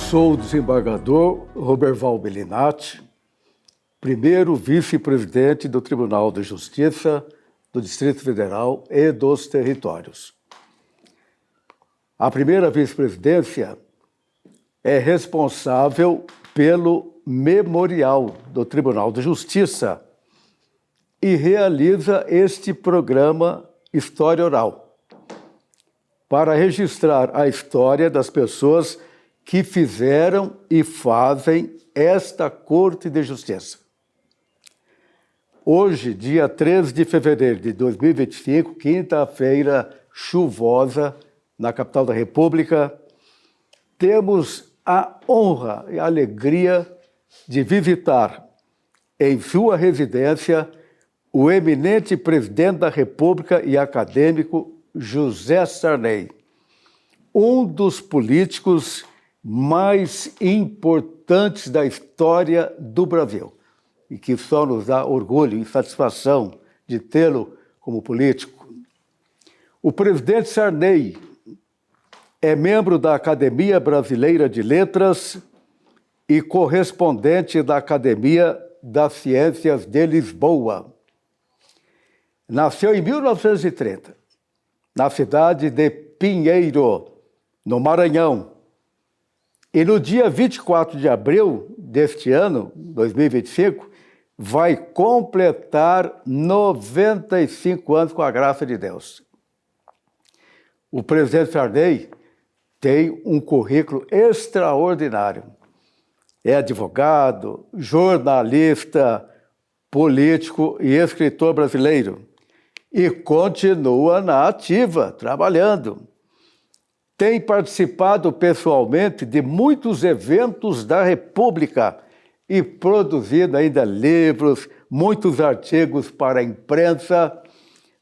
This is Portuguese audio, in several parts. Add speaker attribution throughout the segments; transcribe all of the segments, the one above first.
Speaker 1: Sou o desembargador Roberval Bellinati, primeiro vice-presidente do Tribunal de Justiça do Distrito Federal e dos Territórios. A primeira vice-presidência é responsável pelo memorial do Tribunal de Justiça e realiza este programa História Oral, para registrar a história das pessoas que fizeram e fazem esta Corte de Justiça. Hoje, dia 13 de fevereiro de 2025, quinta-feira chuvosa, na capital da República, temos a honra e a alegria de visitar em sua residência o eminente presidente da República e acadêmico José Sarney, um dos políticos mais importantes da história do Brasil e que só nos dá orgulho e satisfação de tê-lo como político. O presidente Sarney é membro da Academia Brasileira de Letras e correspondente da Academia das Ciências de Lisboa. Nasceu em 1930, na cidade de Pinheiro, no Maranhão. E no dia 24 de abril deste ano, 2025, vai completar 95 anos com a graça de Deus. O presidente Sarney tem um currículo extraordinário. É advogado, jornalista, político e escritor brasileiro. E continua na ativa, trabalhando. Tem participado pessoalmente de muitos eventos da República e produzido ainda livros, muitos artigos para a imprensa.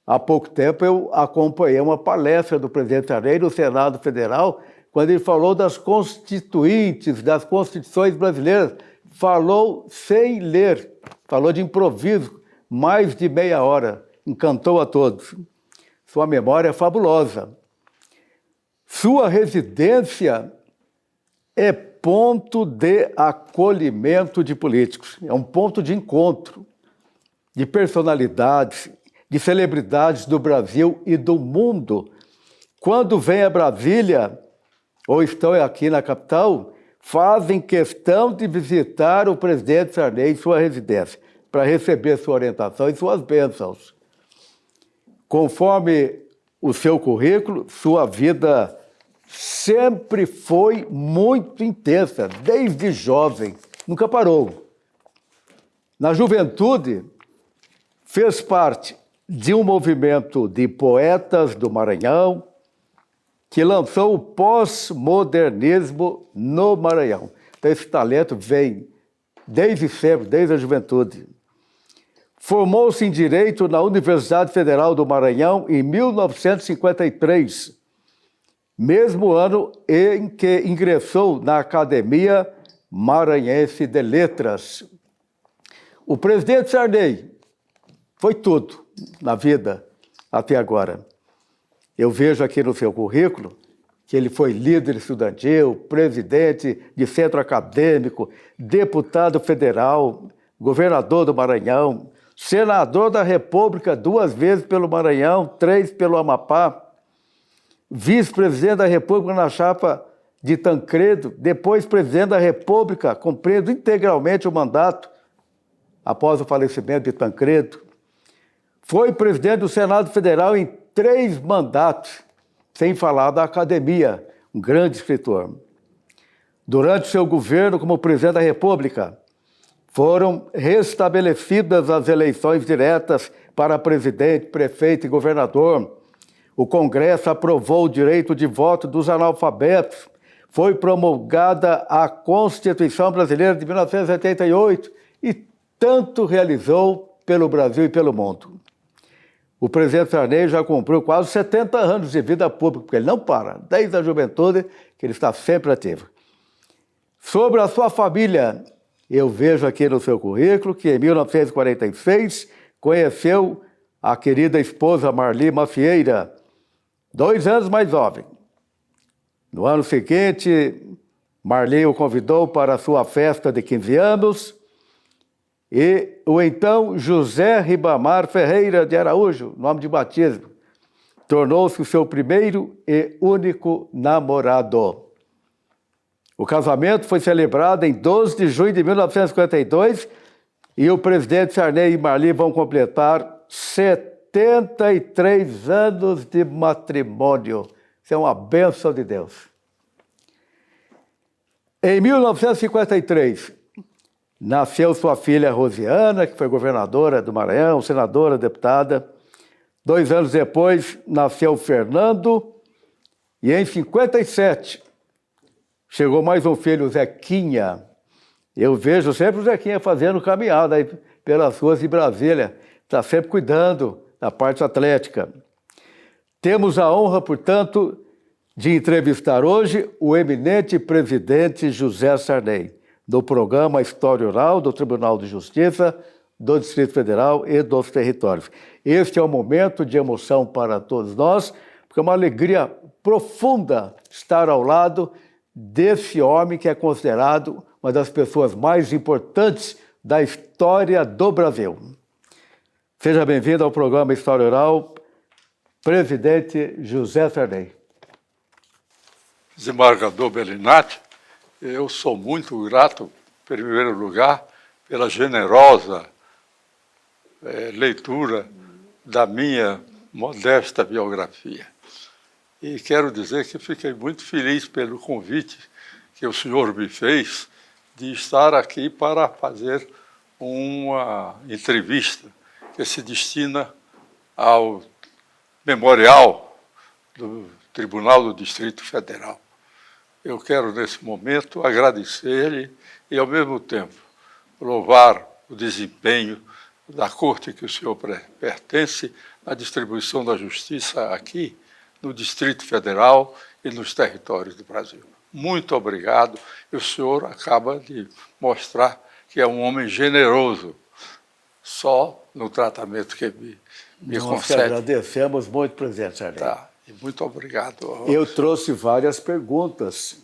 Speaker 1: Há pouco tempo eu acompanhei uma palestra do presidente Sarney no Senado Federal, quando ele falou das constituintes, das constituições brasileiras. Falou sem ler, falou de improviso, mais de meia hora. Encantou a todos. Sua memória é fabulosa. Sua residência é ponto de acolhimento de políticos, é um ponto de encontro de personalidades, de celebridades do Brasil e do mundo. Quando vêm a Brasília, ou estão aqui na capital, fazem questão de visitar o presidente Sarney em sua residência, para receber sua orientação e suas bênçãos. Conforme o seu currículo, sua vida sempre foi muito intensa, desde jovem, nunca parou. Na juventude, fez parte de um movimento de poetas do Maranhão, que lançou o pós-modernismo no Maranhão. Então, esse talento vem desde sempre, desde a juventude. Formou-se em Direito na Universidade Federal do Maranhão em 1953, mesmo ano em que ingressou na Academia Maranhense de Letras. O presidente Sarney foi tudo na vida até agora. Eu vejo aqui no seu currículo que ele foi líder estudantil, presidente de centro acadêmico, deputado federal, governador do Maranhão, senador da República 2 vezes pelo Maranhão, 3 pelo Amapá, vice-presidente da República na chapa de Tancredo, depois presidente da República, cumprindo integralmente o mandato após o falecimento de Tancredo. Foi presidente do Senado Federal em 3 mandatos, sem falar da academia, um grande escritor. Durante seu governo como presidente da República, foram restabelecidas as eleições diretas para presidente, prefeito e governador. O Congresso aprovou o direito de voto dos analfabetos. Foi promulgada a Constituição Brasileira de 1988 e tanto realizou pelo Brasil e pelo mundo. O presidente Sarney já cumpriu quase 70 anos de vida pública, porque ele não para, desde a juventude, que ele está sempre ativo. Sobre a sua família, eu vejo aqui no seu currículo que em 1946 conheceu a querida esposa Marli Macieira, 2 anos mais jovem. No ano seguinte, Marli o convidou para a sua festa de 15 anos e o então José Ribamar Ferreira de Araújo, nome de batismo, tornou-se o seu primeiro e único namorado. O casamento foi celebrado em 12 de junho de 1952 e o presidente Sarney e Marli vão completar 73 anos de matrimônio. Isso é uma bênção de Deus. Em 1953, nasceu sua filha Rosiana, que foi governadora do Maranhão, senadora, deputada. 2 anos depois, nasceu Fernando. E em 57, chegou mais um filho, Zequinha. Eu vejo sempre o Zequinha fazendo caminhada aí pelas ruas de Brasília. Está sempre cuidando da parte atlética. Temos a honra, portanto, de entrevistar hoje o eminente presidente José Sarney, do programa História Oral do Tribunal de Justiça do Distrito Federal e dos Territórios. Este é um momento de emoção para todos nós, porque é uma alegria profunda estar ao lado desse homem que é considerado uma das pessoas mais importantes da história do Brasil. Seja bem-vindo ao programa História Oral, presidente José Sarney.
Speaker 2: Desembargador Bellinati, eu sou muito grato, em primeiro lugar, pela generosa leitura da minha modesta biografia. E quero dizer que fiquei muito feliz pelo convite que o senhor me fez de estar aqui para fazer uma entrevista que se destina ao memorial do Tribunal do Distrito Federal. Eu quero, nesse momento, agradecer-lhe e, ao mesmo tempo, louvar o desempenho da Corte que o senhor pertence na distribuição da justiça aqui, no Distrito Federal e nos territórios do Brasil. Muito obrigado. E o senhor acaba de mostrar que é um homem generoso, só no tratamento que me concede.
Speaker 1: Nós agradecemos muito, presidente Sarney.
Speaker 2: Tá. Muito obrigado.
Speaker 1: Eu trouxe várias perguntas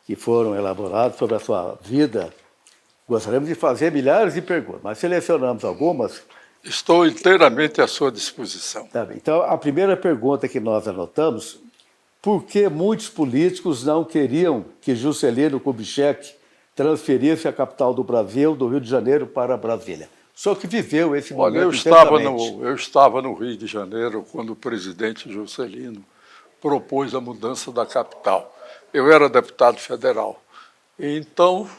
Speaker 1: que foram elaboradas sobre a sua vida. Gostaríamos de fazer milhares de perguntas, mas selecionamos algumas.
Speaker 2: Estou inteiramente à sua disposição.
Speaker 1: Tá bem. Então, a primeira pergunta que nós anotamos, por que muitos políticos não queriam que Juscelino Kubitschek transferisse a capital do Brasil, do Rio de Janeiro, para Brasília? O senhor que viveu esse momento.
Speaker 2: Olha, eu estava no Rio de Janeiro quando o presidente Juscelino propôs a mudança da capital. Eu era deputado federal. Então,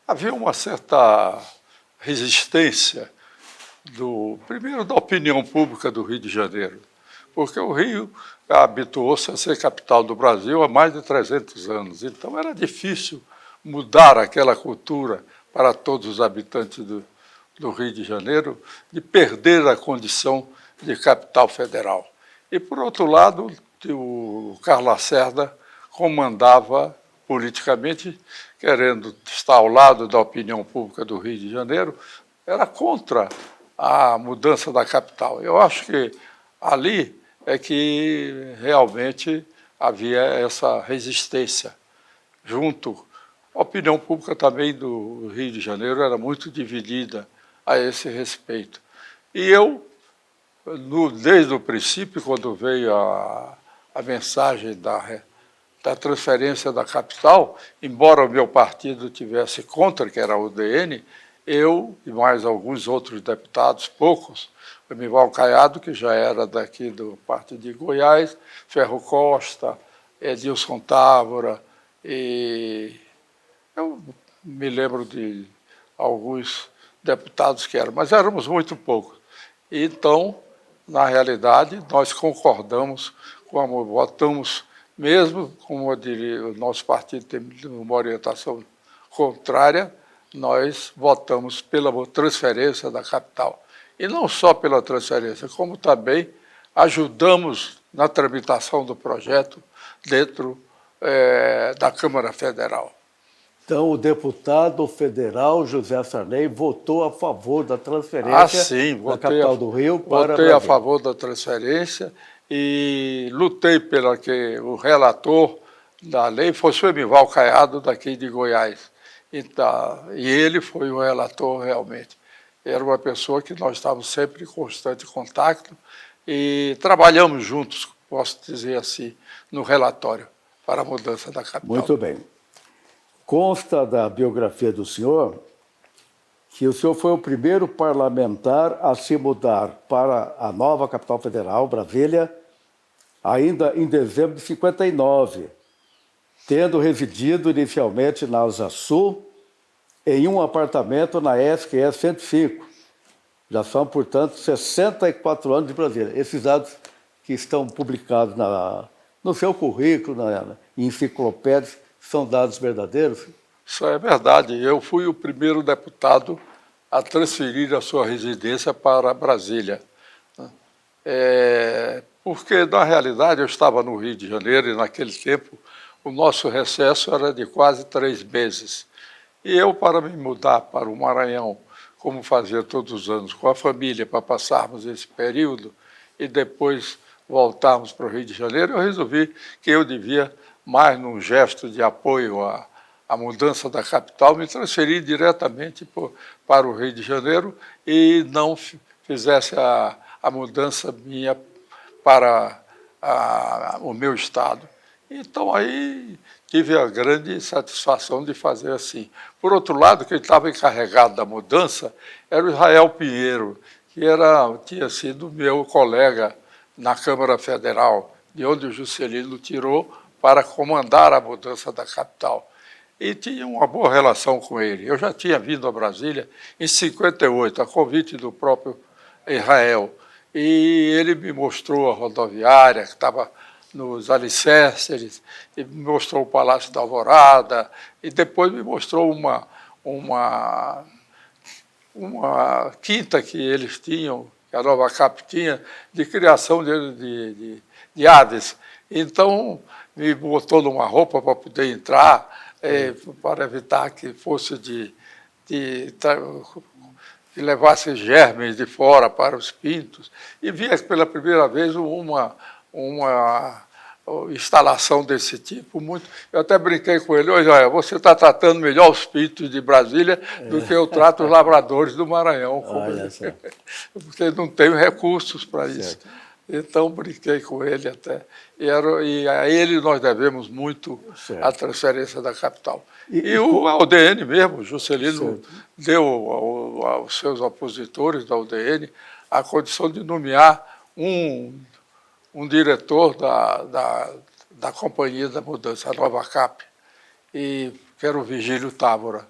Speaker 2: havia uma certa resistência, primeiro da opinião pública do Rio de Janeiro, porque o Rio habituou-se a ser capital do Brasil há mais de 300 anos. Então, era difícil mudar aquela cultura para todos os habitantes do Rio de Janeiro, de perder a condição de capital federal. E, por outro lado, o Carlos Lacerda comandava politicamente, querendo estar ao lado da opinião pública do Rio de Janeiro, era contra a mudança da capital. Eu acho que ali é que realmente havia essa resistência. Junto, a opinião pública também do Rio de Janeiro era muito dividida a esse respeito. E eu, desde o princípio, quando veio a mensagem da transferência da capital, embora o meu partido tivesse contra, que era o UDN, eu e mais alguns outros deputados, poucos, o Emival Caiado, que já era daqui do partido de Goiás, Ferro Costa, Edilson Távora, e eu me lembro de alguns deputados que eram, mas éramos muito poucos. Então, na realidade, nós concordamos, votamos, mesmo como eu diria, o nosso partido tem uma orientação contrária, nós votamos pela transferência da capital. E não só pela transferência, como também ajudamos na tramitação do projeto dentro da Câmara Federal.
Speaker 1: Então, o deputado federal José Sarney votou a favor da transferência da capital do Rio para
Speaker 2: Votei a favor da transferência e lutei pela que o relator da lei foi o Emival Caiado, daqui de Goiás. E ele foi o relator realmente. Era uma pessoa que nós estávamos sempre em constante contato e trabalhamos juntos, posso dizer assim, no relatório para a mudança da capital.
Speaker 1: Muito bem. Consta da biografia do senhor que o senhor foi o primeiro parlamentar a se mudar para a nova capital federal, Brasília, ainda em dezembro de 59, tendo residido inicialmente na Asa Sul, em um apartamento na ESC 105. Já são, portanto, 64 anos de Brasília. Esses dados que estão publicados no seu currículo, em enciclopédias, são dados verdadeiros?
Speaker 2: Isso é verdade. Eu fui o primeiro deputado a transferir a sua residência para Brasília. Porque, na realidade, eu estava no Rio de Janeiro e, naquele tempo, o nosso recesso era de quase 3 meses. E eu, para me mudar para o Maranhão, como fazia todos os anos, com a família, para passarmos esse período e depois voltarmos para o Rio de Janeiro, eu resolvi que eu devia, mais num gesto de apoio à mudança da capital, me transferir diretamente para o Rio de Janeiro e não fizesse a mudança minha para o meu estado. Então, aí tive a grande satisfação de fazer assim. Por outro lado, quem estava encarregado da mudança era o Israel Pinheiro, que tinha sido meu colega na Câmara Federal, de onde o Juscelino tirou para comandar a mudança da capital. E tinha uma boa relação com ele. Eu já tinha vindo a Brasília em 58, a convite do próprio Israel. E ele me mostrou a rodoviária, que estava nos alicerces, e me mostrou o Palácio da Alvorada, e depois me mostrou uma quinta que eles tinham, que a Nova Cap tinha, de criação de aves. Então, me botou numa roupa para poder entrar, para evitar que fosse que levasse germes de fora para os pintos, e vi pela primeira vez uma instalação desse tipo. Eu até brinquei com ele: olha, você está tratando melhor os pintos de Brasília do que eu trato os lavradores do Maranhão, porque não tenho recursos para isso. Então, brinquei com ele até. E a ele nós devemos muito a transferência da capital. E o UDN mesmo, o Juscelino deu aos seus opositores da UDN a condição de nomear um diretor da Companhia da Mudança, a Nova Cap, que era o Vigílio Távora,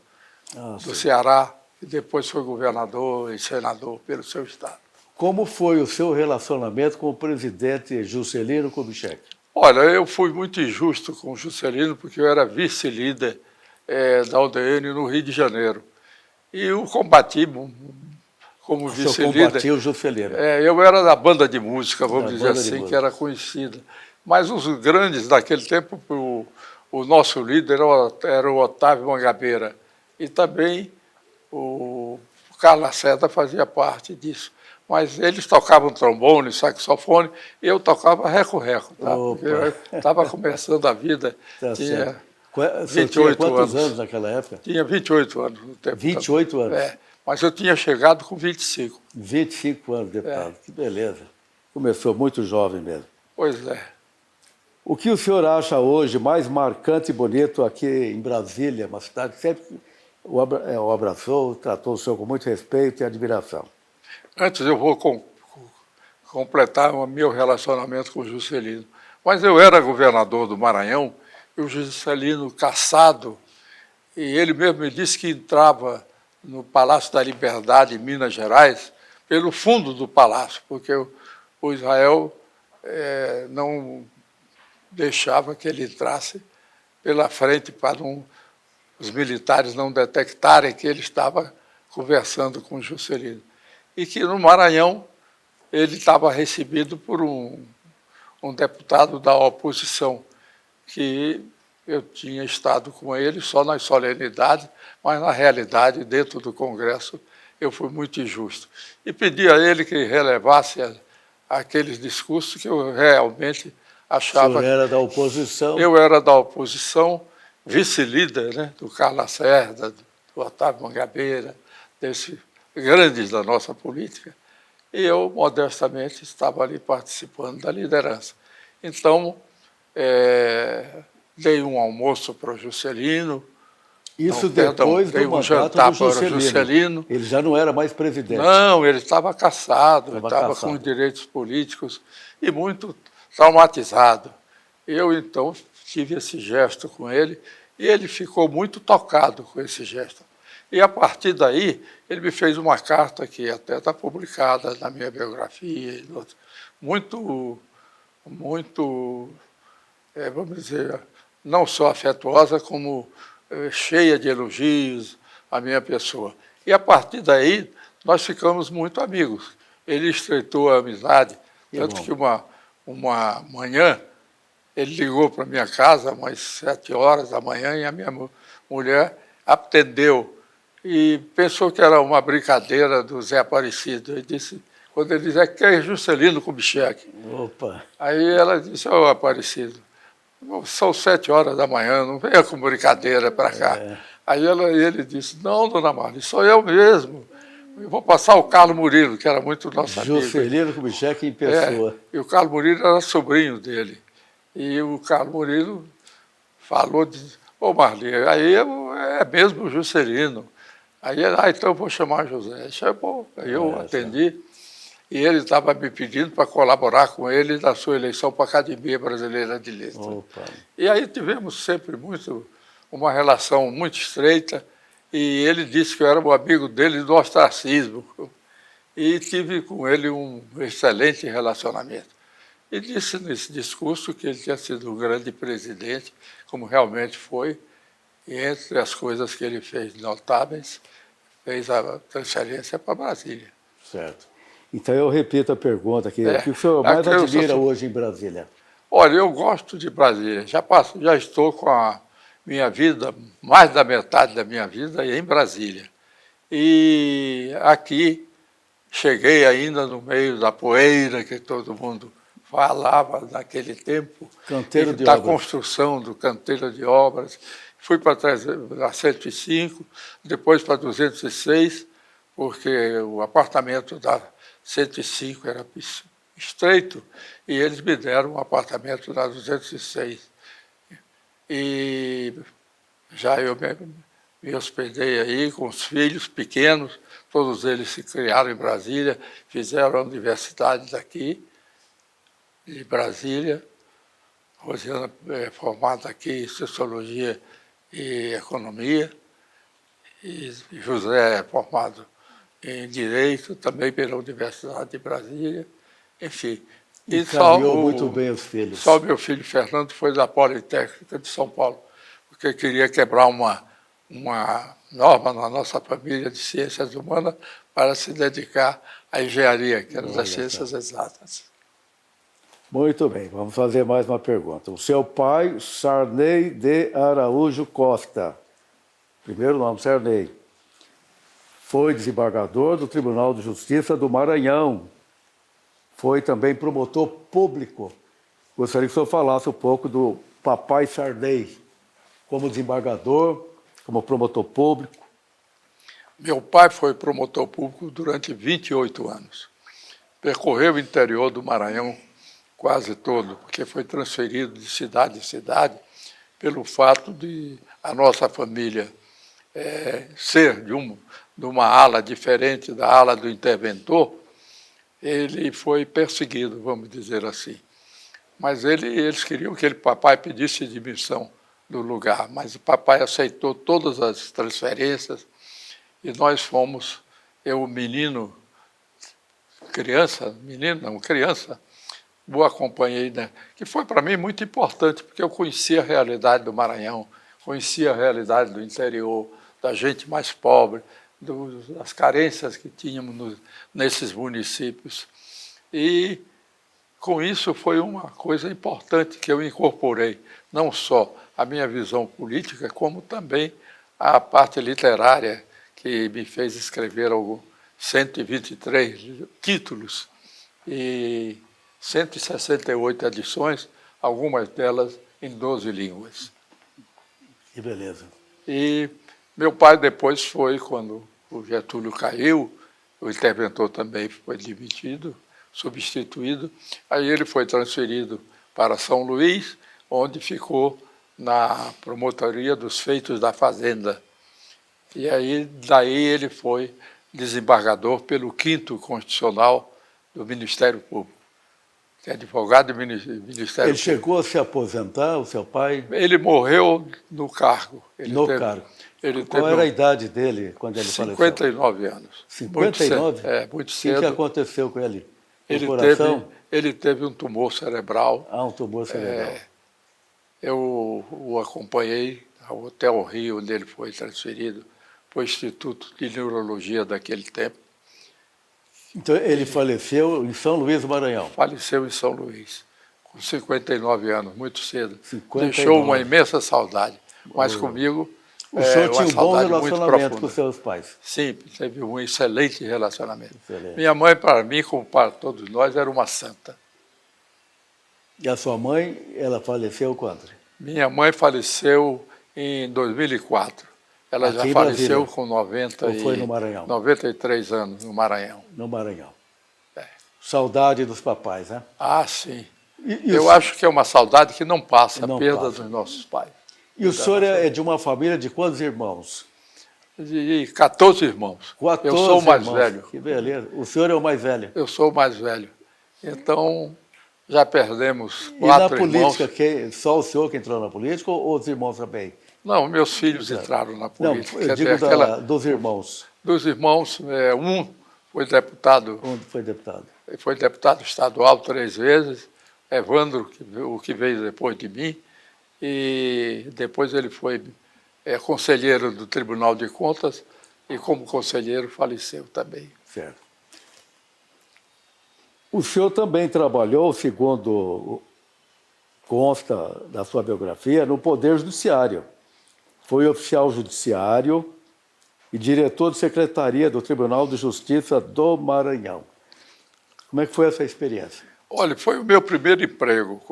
Speaker 2: do Ceará, que depois foi governador e senador pelo seu estado.
Speaker 1: Como foi o seu relacionamento com o presidente Juscelino Kubitschek?
Speaker 2: Olha, eu fui muito injusto com o Juscelino, porque eu era vice-líder da UDN no Rio de Janeiro. E o combati como vice-líder.
Speaker 1: Combatia o Juscelino.
Speaker 2: Eu era da banda de música, vamos dizer assim, que era conhecida. Mas os grandes daquele tempo, o nosso líder era o Otávio Mangabeira. E também o Carlos Lacerda fazia parte disso. Mas eles tocavam trombone, saxofone, e eu tocava reco-reco, tá? Porque eu estava começando a vida, tinha 28
Speaker 1: quantos anos naquela época?
Speaker 2: Tinha 28 anos no tempo.
Speaker 1: 28 anos?
Speaker 2: Mas eu tinha chegado com 25.
Speaker 1: 25 anos, deputado, que beleza. Começou muito jovem mesmo.
Speaker 2: Pois é.
Speaker 1: O que o senhor acha hoje mais marcante e bonito aqui em Brasília, uma cidade que sempre o abraçou, tratou o senhor com muito respeito e admiração?
Speaker 2: Antes eu vou completar o meu relacionamento com o Juscelino. Mas eu era governador do Maranhão e o Juscelino caçado, e ele mesmo me disse que entrava no Palácio da Liberdade, em Minas Gerais, pelo fundo do palácio, porque o Israel não deixava que ele entrasse pela frente para os militares não detectarem que ele estava conversando com o Juscelino. E que no Maranhão ele estava recebido por um deputado da oposição, que eu tinha estado com ele só nas solenidades, mas na realidade, dentro do Congresso, eu fui muito injusto. E pedi a ele que relevasse aqueles discursos que eu realmente achava...
Speaker 1: O senhor era da oposição?
Speaker 2: Eu era da oposição, vice-líder, né, do Carlos Lacerda, do Otávio Mangabeira, desses grandes da nossa política, e eu, modestamente, estava ali participando da liderança. Então, dei um almoço para o Juscelino.
Speaker 1: Isso depois
Speaker 2: dei
Speaker 1: do
Speaker 2: um
Speaker 1: mandato
Speaker 2: jantar
Speaker 1: do
Speaker 2: para o
Speaker 1: Juscelino.
Speaker 2: Juscelino.
Speaker 1: Ele já não era mais presidente.
Speaker 2: Não, ele estava cassado, estava com direitos políticos e muito traumatizado. Eu, então, tive esse gesto com ele e ele ficou muito tocado com esse gesto. E, a partir daí, ele me fez uma carta que até está publicada na minha biografia, muito, muito, vamos dizer, não só afetuosa, como cheia de elogios à minha pessoa. E, a partir daí, nós ficamos muito amigos. Ele estreitou a amizade, tanto que uma manhã ele ligou para minha casa, umas 7 horas da manhã, e a minha mulher atendeu e pensou que era uma brincadeira do Zé Aparecido. Ele disse, quando ele disse, que é Juscelino Kubitschek.
Speaker 1: Opa!
Speaker 2: Aí ela disse, ô Aparecido, são 7 horas da manhã, não venha com brincadeira para cá. Aí ele disse, não, dona Marli, sou eu mesmo. Eu vou passar o Carlos Murilo, que era muito nosso amigo.
Speaker 1: Juscelino Kubitschek em pessoa.
Speaker 2: E o Carlos Murilo era sobrinho dele. E o Carlos Murilo falou, ô Marli, aí é mesmo o Juscelino. Aí ele, então eu vou chamar José. Chamou, aí eu atendi. E ele estava me pedindo para colaborar com ele na sua eleição para a Academia Brasileira de Letras.
Speaker 1: Opa.
Speaker 2: E aí tivemos sempre uma relação muito estreita, e ele disse que eu era um amigo dele do ostracismo. E tive com ele um excelente relacionamento. E disse nesse discurso que ele tinha sido um grande presidente, como realmente foi, e entre as coisas que ele fez notáveis, fez a transferência para Brasília.
Speaker 1: Certo. Então eu repito a pergunta aqui. O que o senhor mais admira hoje em Brasília?
Speaker 2: Olha, eu gosto de Brasília. Já estou com a minha vida, mais da metade da minha vida em Brasília. E aqui cheguei ainda no meio da poeira que todo mundo falava naquele tempo,
Speaker 1: Canteiro de
Speaker 2: da
Speaker 1: obras.
Speaker 2: construção do canteiro de obras. Fui para a 105, depois para 206, porque o apartamento da 105 era estreito, e eles me deram um apartamento da 206. E já eu me hospedei aí com os filhos pequenos, todos eles se criaram em Brasília, fizeram a universidade daqui, de Brasília. Rosiana é formada aqui em Sociologia e Economia, e José é formado em Direito, também pela Universidade de Brasília, enfim.
Speaker 1: E caminhou muito bem os filhos.
Speaker 2: Só meu filho Fernando foi da Politécnica de São Paulo, porque queria quebrar uma norma na nossa família de ciências humanas para se dedicar à engenharia, que era das ciências exatas.
Speaker 1: Muito bem, vamos fazer mais uma pergunta. O seu pai, Sarney de Araújo Costa, primeiro nome, Sarney, foi desembargador do Tribunal de Justiça do Maranhão. Foi também promotor público. Gostaria que o senhor falasse um pouco do papai Sarney, como desembargador, como promotor público.
Speaker 2: Meu pai foi promotor público durante 28 anos. Percorreu o interior do Maranhão quase todo, porque foi transferido de cidade em cidade pelo fato de a nossa família ser de uma ala diferente da ala do interventor. Ele foi perseguido, vamos dizer assim. Mas eles queriam que papai pedisse demissão do lugar, mas o papai aceitou todas as transferências e nós fomos, eu menino, criança, o acompanhei, né? Que foi para mim muito importante, porque eu conhecia a realidade do Maranhão, conhecia a realidade do interior, da gente mais pobre, das carências que tínhamos nesses municípios. E com isso foi uma coisa importante que eu incorporei, não só a minha visão política, como também a parte literária, que me fez escrever 123 títulos e 168 edições, algumas delas em 12 línguas.
Speaker 1: Que beleza.
Speaker 2: E meu pai depois foi, quando o Getúlio caiu, o interventor também foi demitido, substituído, aí ele foi transferido para São Luís, onde ficou na promotoria dos feitos da Fazenda. E aí, daí ele foi desembargador pelo 5º Constitucional do Ministério Público, que é advogado do Ministério Público.
Speaker 1: Ele chegou a se aposentar, o seu pai?
Speaker 2: Ele morreu no cargo.
Speaker 1: No cargo. Qual era a idade dele quando ele faleceu?
Speaker 2: 59 anos.
Speaker 1: 59?
Speaker 2: Muito
Speaker 1: O
Speaker 2: cedo.
Speaker 1: que aconteceu com ele?
Speaker 2: Ele teve um tumor cerebral.
Speaker 1: Ah, um tumor cerebral.
Speaker 2: Eu o acompanhei até o Rio, onde ele foi transferido para o Instituto de Neurologia daquele tempo.
Speaker 1: Então, ele faleceu em São Luís do Maranhão?
Speaker 2: Faleceu em São Luís, com 59 anos, muito cedo.
Speaker 1: 59.
Speaker 2: Deixou uma imensa saudade, mas comigo...
Speaker 1: O senhor tinha um bom relacionamento com seus pais?
Speaker 2: Sim, teve um excelente relacionamento.
Speaker 1: Excelente.
Speaker 2: Minha mãe, para mim, como para todos nós, era uma santa.
Speaker 1: E a sua mãe, ela faleceu quando?
Speaker 2: Minha mãe faleceu em 2004. Ela
Speaker 1: Aqui
Speaker 2: já
Speaker 1: em
Speaker 2: faleceu
Speaker 1: Brasília?
Speaker 2: com 90
Speaker 1: Ou foi no Maranhão?
Speaker 2: 93 anos, no Maranhão.
Speaker 1: No Maranhão.
Speaker 2: É.
Speaker 1: Saudade dos papais, né?
Speaker 2: Ah, sim.
Speaker 1: E
Speaker 2: Eu acho que é uma saudade que não passa,
Speaker 1: Não
Speaker 2: a perda
Speaker 1: passa.
Speaker 2: dos nossos pais.
Speaker 1: E o senhor é de uma família de quantos irmãos?
Speaker 2: De 14 irmãos.
Speaker 1: 14
Speaker 2: Eu sou o mais
Speaker 1: irmãos.
Speaker 2: velho.
Speaker 1: Que beleza. O senhor é o mais velho.
Speaker 2: Eu sou o mais velho. Então, já perdemos
Speaker 1: E na
Speaker 2: 4 irmãos.
Speaker 1: política, só o senhor que entrou na política ou os irmãos também?
Speaker 2: Não, meus filhos entraram na política.
Speaker 1: Não, eu
Speaker 2: Quer
Speaker 1: digo
Speaker 2: dizer,
Speaker 1: dos irmãos.
Speaker 2: dos irmãos, um foi deputado,
Speaker 1: Onde foi deputado?
Speaker 2: estadual 3 vezes, Evandro, o que veio depois de mim, e depois ele foi conselheiro do Tribunal de Contas e, como conselheiro, faleceu também.
Speaker 1: Certo. O senhor também trabalhou, segundo consta da sua biografia, no Poder Judiciário. Foi oficial judiciário e diretor de secretaria do Tribunal de Justiça do Maranhão. Como é que foi essa experiência?
Speaker 2: Olha, foi o meu primeiro emprego.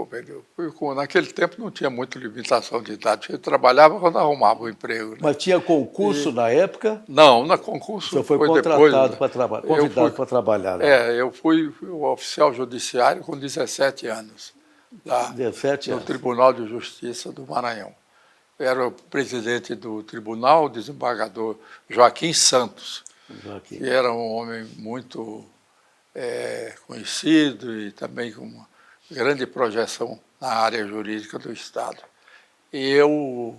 Speaker 2: Naquele tempo não tinha muita limitação de idade. Eu trabalhava quando arrumava o emprego. Né?
Speaker 1: Mas tinha concurso na época?
Speaker 2: Não, na concurso
Speaker 1: O senhor foi
Speaker 2: contratado
Speaker 1: contratado para trabalhar, convidado para trabalhar. Né?
Speaker 2: Eu fui oficial judiciário com 17 anos. Lá
Speaker 1: 17
Speaker 2: no
Speaker 1: anos.
Speaker 2: Tribunal de Justiça do Maranhão. Era o presidente do tribunal, o desembargador Joaquim Santos, que era um homem muito conhecido e também com uma grande projeção na área jurídica do Estado. E eu,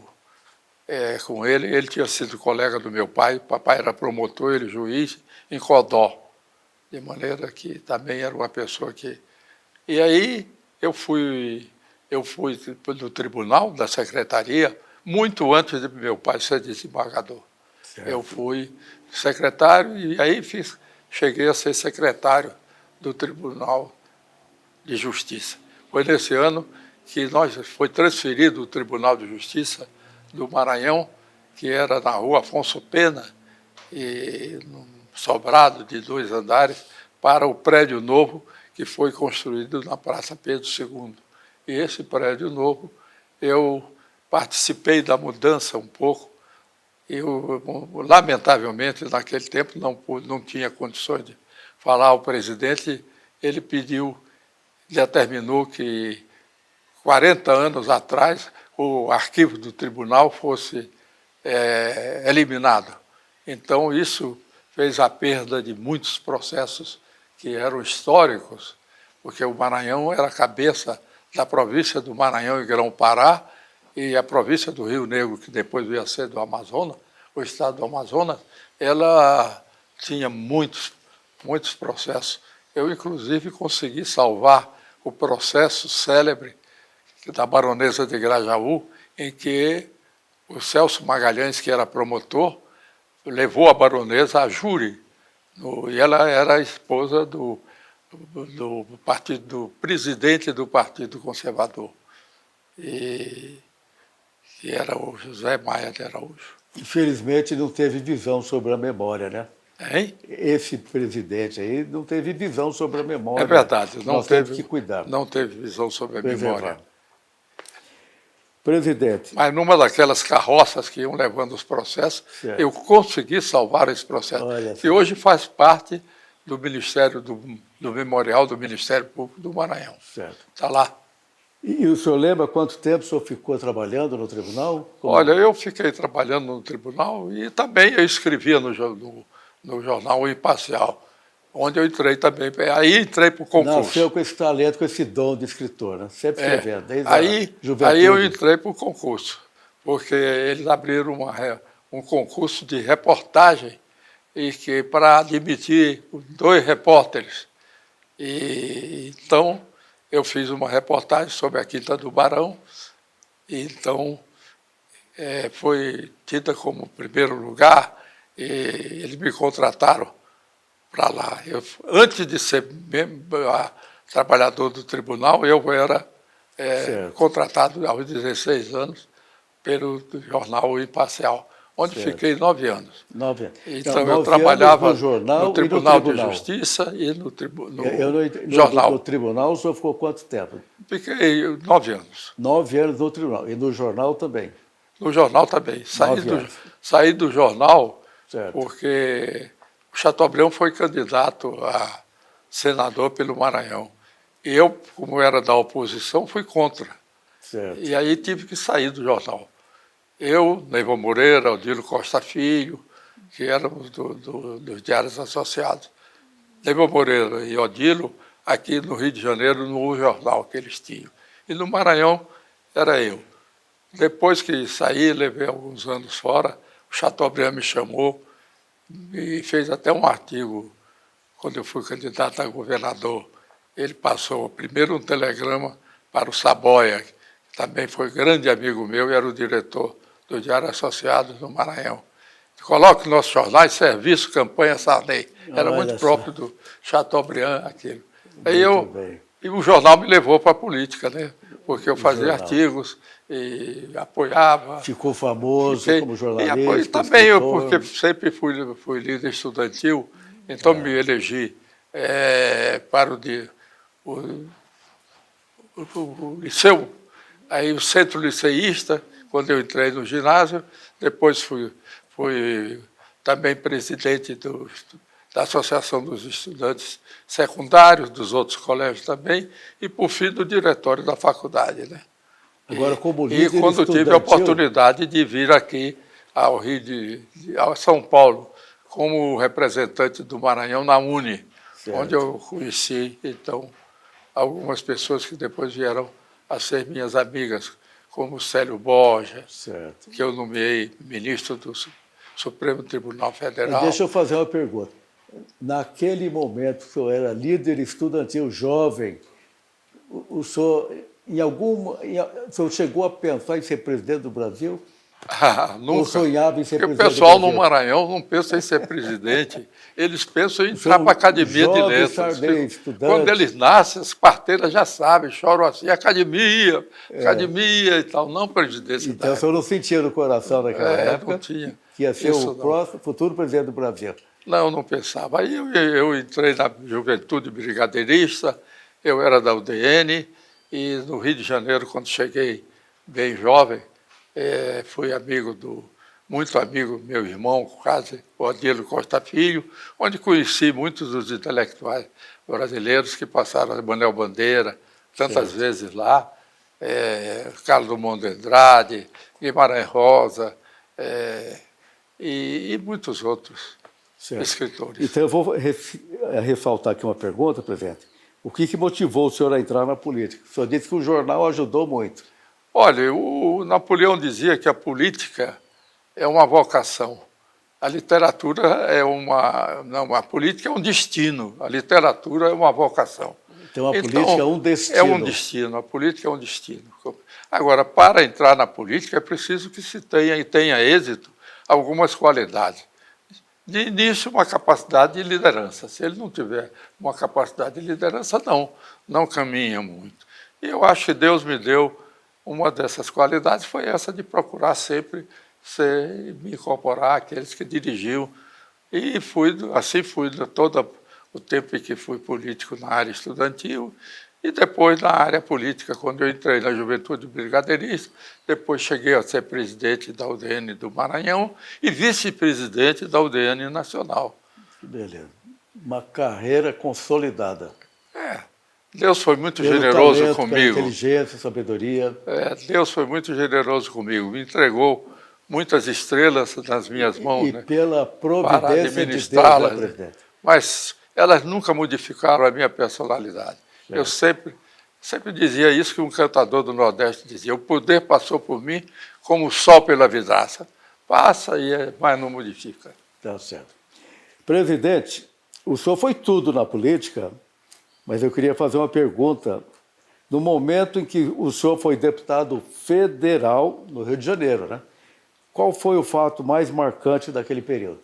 Speaker 2: com ele tinha sido colega do meu pai, o papai era promotor, ele juiz, em Codó, de maneira que também era uma pessoa que... E aí eu fui do tribunal, da secretaria, muito antes de meu pai ser desembargador. Certo. Eu fui secretário e aí cheguei a ser secretário do Tribunal de Justiça. Foi nesse ano que foi transferido o Tribunal de Justiça do Maranhão, que era na rua Afonso Pena, e num sobrado de 2 andares, para o prédio novo que foi construído na Praça Pedro II. E esse prédio novo, eu participei da mudança um pouco. Eu, lamentavelmente, naquele tempo, não tinha condições de falar ao presidente. Ele determinou que 40 anos atrás o arquivo do tribunal fosse eliminado. Então, isso fez a perda de muitos processos que eram históricos, porque o Maranhão era a cabeça da província do Maranhão e Grão-Pará, e a província do Rio Negro, que depois veio a ser do Amazonas, o estado do Amazonas, ela tinha muitos processos. Eu, inclusive, consegui salvar o processo célebre da baronesa de Grajaú, em que o Celso Magalhães, que era promotor, levou a baronesa a júri, e ela era a esposa do presidente do Partido Conservador, e era o José Maia de Araújo.
Speaker 1: Infelizmente não teve visão sobre a memória, né?
Speaker 2: Hein?
Speaker 1: Esse presidente aí não teve visão sobre a memória.
Speaker 2: É verdade.
Speaker 1: Nós temos que cuidar.
Speaker 2: Não teve visão sobre a memória.
Speaker 1: Presidente.
Speaker 2: Mas numa daquelas carroças que iam levando os processos,
Speaker 1: Certo.
Speaker 2: eu consegui salvar esse processo,
Speaker 1: Olha
Speaker 2: que
Speaker 1: só.
Speaker 2: hoje faz parte do Ministério do Memorial do Ministério Público do Maranhão.
Speaker 1: Certo.
Speaker 2: Está lá.
Speaker 1: E o senhor lembra quanto tempo o senhor ficou trabalhando no tribunal?
Speaker 2: Olha, eu fiquei trabalhando no tribunal e também eu escrevia no jornal O Imparcial, onde eu entrei também. Aí entrei para o concurso.
Speaker 1: Nasceu com esse talento, com esse dom de escritor, né? Sempre escrevendo, desde a
Speaker 2: Aí
Speaker 1: juventude.
Speaker 2: eu entrei para o concurso, porque eles abriram um concurso de reportagem e que para admitir 2 repórteres. E então eu fiz uma reportagem sobre a Quinta do Barão, e então foi tida como primeiro lugar e eles me contrataram para lá. Antes de ser trabalhador do tribunal, eu era contratado aos 16 anos pelo jornal O Imparcial, onde fiquei 9 anos.
Speaker 1: 9 anos.
Speaker 2: Então, eu trabalhava
Speaker 1: no jornal
Speaker 2: no Tribunal
Speaker 1: e no
Speaker 2: de
Speaker 1: tribunal.
Speaker 2: Justiça e no
Speaker 1: jornal.
Speaker 2: jornal.
Speaker 1: No tribunal o senhor ficou quanto tempo?
Speaker 2: Fiquei 9 anos.
Speaker 1: 9 anos no tribunal. E no jornal também?
Speaker 2: No jornal também.
Speaker 1: 9 anos.
Speaker 2: Saí do jornal
Speaker 1: Certo.
Speaker 2: porque o Chateaubriand foi candidato a senador pelo Maranhão. E eu, como era da oposição, fui contra.
Speaker 1: Certo.
Speaker 2: E aí tive que sair do jornal. Eu, Neiva Moreira, Odilo Costa Filho, que éramos dos Diários Associados. Neiva Moreira e Odilo, aqui no Rio de Janeiro, no jornal que eles tinham. E no Maranhão, era eu. Depois que saí, levei alguns anos fora, o Chateaubriand me chamou e fez até um artigo, quando eu fui candidato a governador. Ele passou primeiro um telegrama para o Saboia, que também foi grande amigo meu e era o diretor do Diário Associado no Maranhão. Coloque nossos jornais, serviço, campanha, Sarney. Era muito próprio do Chateaubriand aquilo. Aí e o jornal me levou para a política, né? Porque eu fazia artigos e apoiava.
Speaker 1: Ficou famoso como jornalista.
Speaker 2: E também eu, porque sempre fui líder estudantil, então me elegi para o liceu, aí o centro liceísta, quando eu entrei no ginásio, depois fui também presidente da Associação dos Estudantes Secundários, dos outros colégios também, e, por fim, do diretório da faculdade. Né?
Speaker 1: Agora, como líder
Speaker 2: e quando tive a oportunidade de vir aqui ao a São Paulo, como representante do Maranhão na UNE, certo, onde eu conheci, então, algumas pessoas que depois vieram a ser minhas amigas, como Célio Borja, certo, que eu nomeei ministro do Supremo Tribunal Federal.
Speaker 1: Deixa eu fazer uma pergunta. Naquele momento, o senhor era líder estudantil jovem, o senhor, o senhor chegou a pensar em ser presidente do Brasil?
Speaker 2: Nunca.
Speaker 1: Ou sonhava em ser
Speaker 2: Porque
Speaker 1: presidente?
Speaker 2: O pessoal no Maranhão não pensa em ser presidente, eles pensam em entrar para a academia de letras. Quando eles nascem, as parteiras já sabem, choram assim, academia e tal, não presidência.
Speaker 1: Então o senhor não sentia no coração naquela época
Speaker 2: não tinha
Speaker 1: que ia ser o próximo, futuro presidente do Brasil?
Speaker 2: Não pensava. Aí eu entrei na Juventude Brigadeirista, eu era da UDN, e no Rio de Janeiro, quando cheguei bem jovem, fui muito amigo do meu irmão, quase, o Odilo Costa Filho, onde conheci muitos dos intelectuais brasileiros que passaram, Manuel Bandeira, tantas vezes lá, Carlos Drummond de Andrade, Guimarães Rosa, e muitos outros escritores.
Speaker 1: Então, eu vou ressaltar aqui uma pergunta, presidente. O que motivou o senhor a entrar na política? O senhor disse que o jornal ajudou muito.
Speaker 2: Olha, o Napoleão dizia que a política é uma vocação. A literatura a política é um destino. A literatura é uma vocação.
Speaker 1: Então, a política é um destino.
Speaker 2: É um destino, a política é um destino. Agora, para entrar na política, é preciso que se tenha êxito algumas qualidades. De início, uma capacidade de liderança. Se ele não tiver uma capacidade de liderança, não caminha muito. E eu acho que Deus me deu uma dessas qualidades, foi essa de procurar sempre me incorporar àqueles que dirigiam. E assim fui todo o tempo em que fui político na área estudantil, e depois na área política, quando eu entrei na Juventude Brigadeirista, depois cheguei a ser presidente da UDN do Maranhão e vice-presidente da UDN Nacional.
Speaker 1: Beleza. Uma carreira consolidada.
Speaker 2: Deus foi muito
Speaker 1: Pelo
Speaker 2: generoso
Speaker 1: talento,
Speaker 2: comigo.
Speaker 1: pela inteligência, sabedoria.
Speaker 2: Deus foi muito generoso comigo, me entregou muitas estrelas nas minhas mãos,
Speaker 1: E pela
Speaker 2: para
Speaker 1: providência de Deus, né,
Speaker 2: administrá-las,
Speaker 1: presidente?
Speaker 2: mas elas nunca modificaram a minha personalidade.
Speaker 1: Certo.
Speaker 2: Eu sempre dizia isso que um cantador do Nordeste dizia: o poder passou por mim como o sol pela vidraça. Passa, mas não modifica.
Speaker 1: Tá certo. Presidente, o senhor foi tudo na política, mas eu queria fazer uma pergunta. No momento em que o senhor foi deputado federal no Rio de Janeiro, né? Qual foi o fato mais marcante daquele período?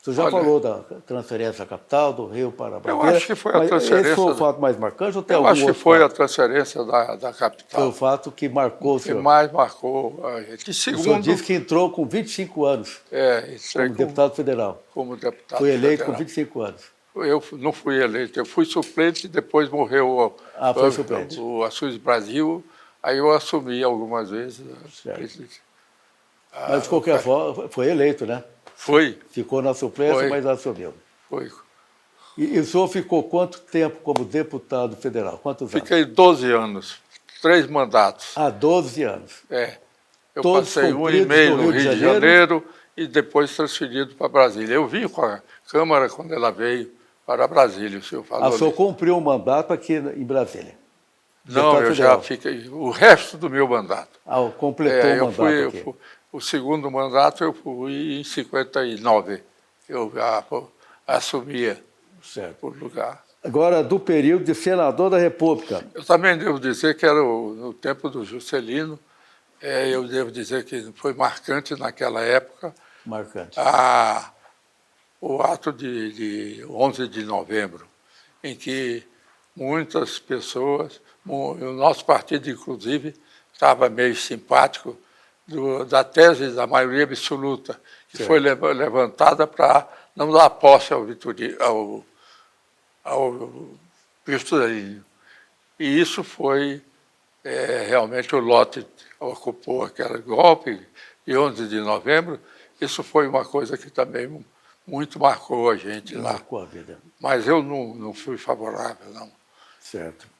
Speaker 1: O senhor já
Speaker 2: Olha,
Speaker 1: falou da transferência da capital, do Rio para Brasília.
Speaker 2: Eu acho que foi a transferência.
Speaker 1: Esse foi o fato mais marcante ou tem
Speaker 2: Eu
Speaker 1: algum
Speaker 2: acho que
Speaker 1: outro
Speaker 2: foi
Speaker 1: fato?
Speaker 2: a transferência da capital.
Speaker 1: Foi o fato que marcou o
Speaker 2: que
Speaker 1: senhor.
Speaker 2: mais marcou a gente.
Speaker 1: O
Speaker 2: Segundo,
Speaker 1: senhor disse que entrou com 25 anos
Speaker 2: entrei
Speaker 1: como deputado federal.
Speaker 2: como deputado
Speaker 1: Foi eleito
Speaker 2: federal.
Speaker 1: com 25 anos.
Speaker 2: Eu não fui eleito, eu fui suplente e depois morreu
Speaker 1: Foi suplente.
Speaker 2: o Assis Brasil, aí eu assumi algumas vezes.
Speaker 1: Mas, de qualquer forma, foi eleito, né?
Speaker 2: Foi,
Speaker 1: Ficou na suplência,
Speaker 2: Foi.
Speaker 1: mas assumiu.
Speaker 2: foi.
Speaker 1: E o senhor ficou quanto tempo como deputado federal? Quantos anos?
Speaker 2: Fiquei 12 anos, 3 mandatos.
Speaker 1: Há 12 anos.
Speaker 2: Eu
Speaker 1: Todos
Speaker 2: passei 1 ano e
Speaker 1: cumpridos
Speaker 2: meio
Speaker 1: no
Speaker 2: no
Speaker 1: Rio de
Speaker 2: Rio de Janeiro e depois transferido para Brasília. Eu vim com a Câmara quando ela veio para Brasília, o senhor falou.
Speaker 1: O senhor cumpriu um mandato aqui em Brasília?
Speaker 2: Não,
Speaker 1: Deputado
Speaker 2: eu
Speaker 1: federal.
Speaker 2: já fiquei o resto do meu mandato.
Speaker 1: Completou o mandato aqui.
Speaker 2: O segundo mandato eu fui em 59. Eu já assumia
Speaker 1: Certo.
Speaker 2: o lugar.
Speaker 1: Agora, do período de senador da República.
Speaker 2: Eu também devo dizer que era no tempo do Juscelino, eu devo dizer que foi marcante naquela época
Speaker 1: Marcante.
Speaker 2: o ato de 11 de novembro, em que muitas pessoas, o nosso partido, inclusive, estava meio simpático da tese da maioria absoluta, que foi levantada para não dar posse ao Juscelino. E isso foi realmente o lote ocupou aquele golpe de 11 de novembro. Isso foi uma coisa que também muito marcou a gente lá.
Speaker 1: Marcou a vida.
Speaker 2: Mas eu não fui favorável, não.
Speaker 1: Certo.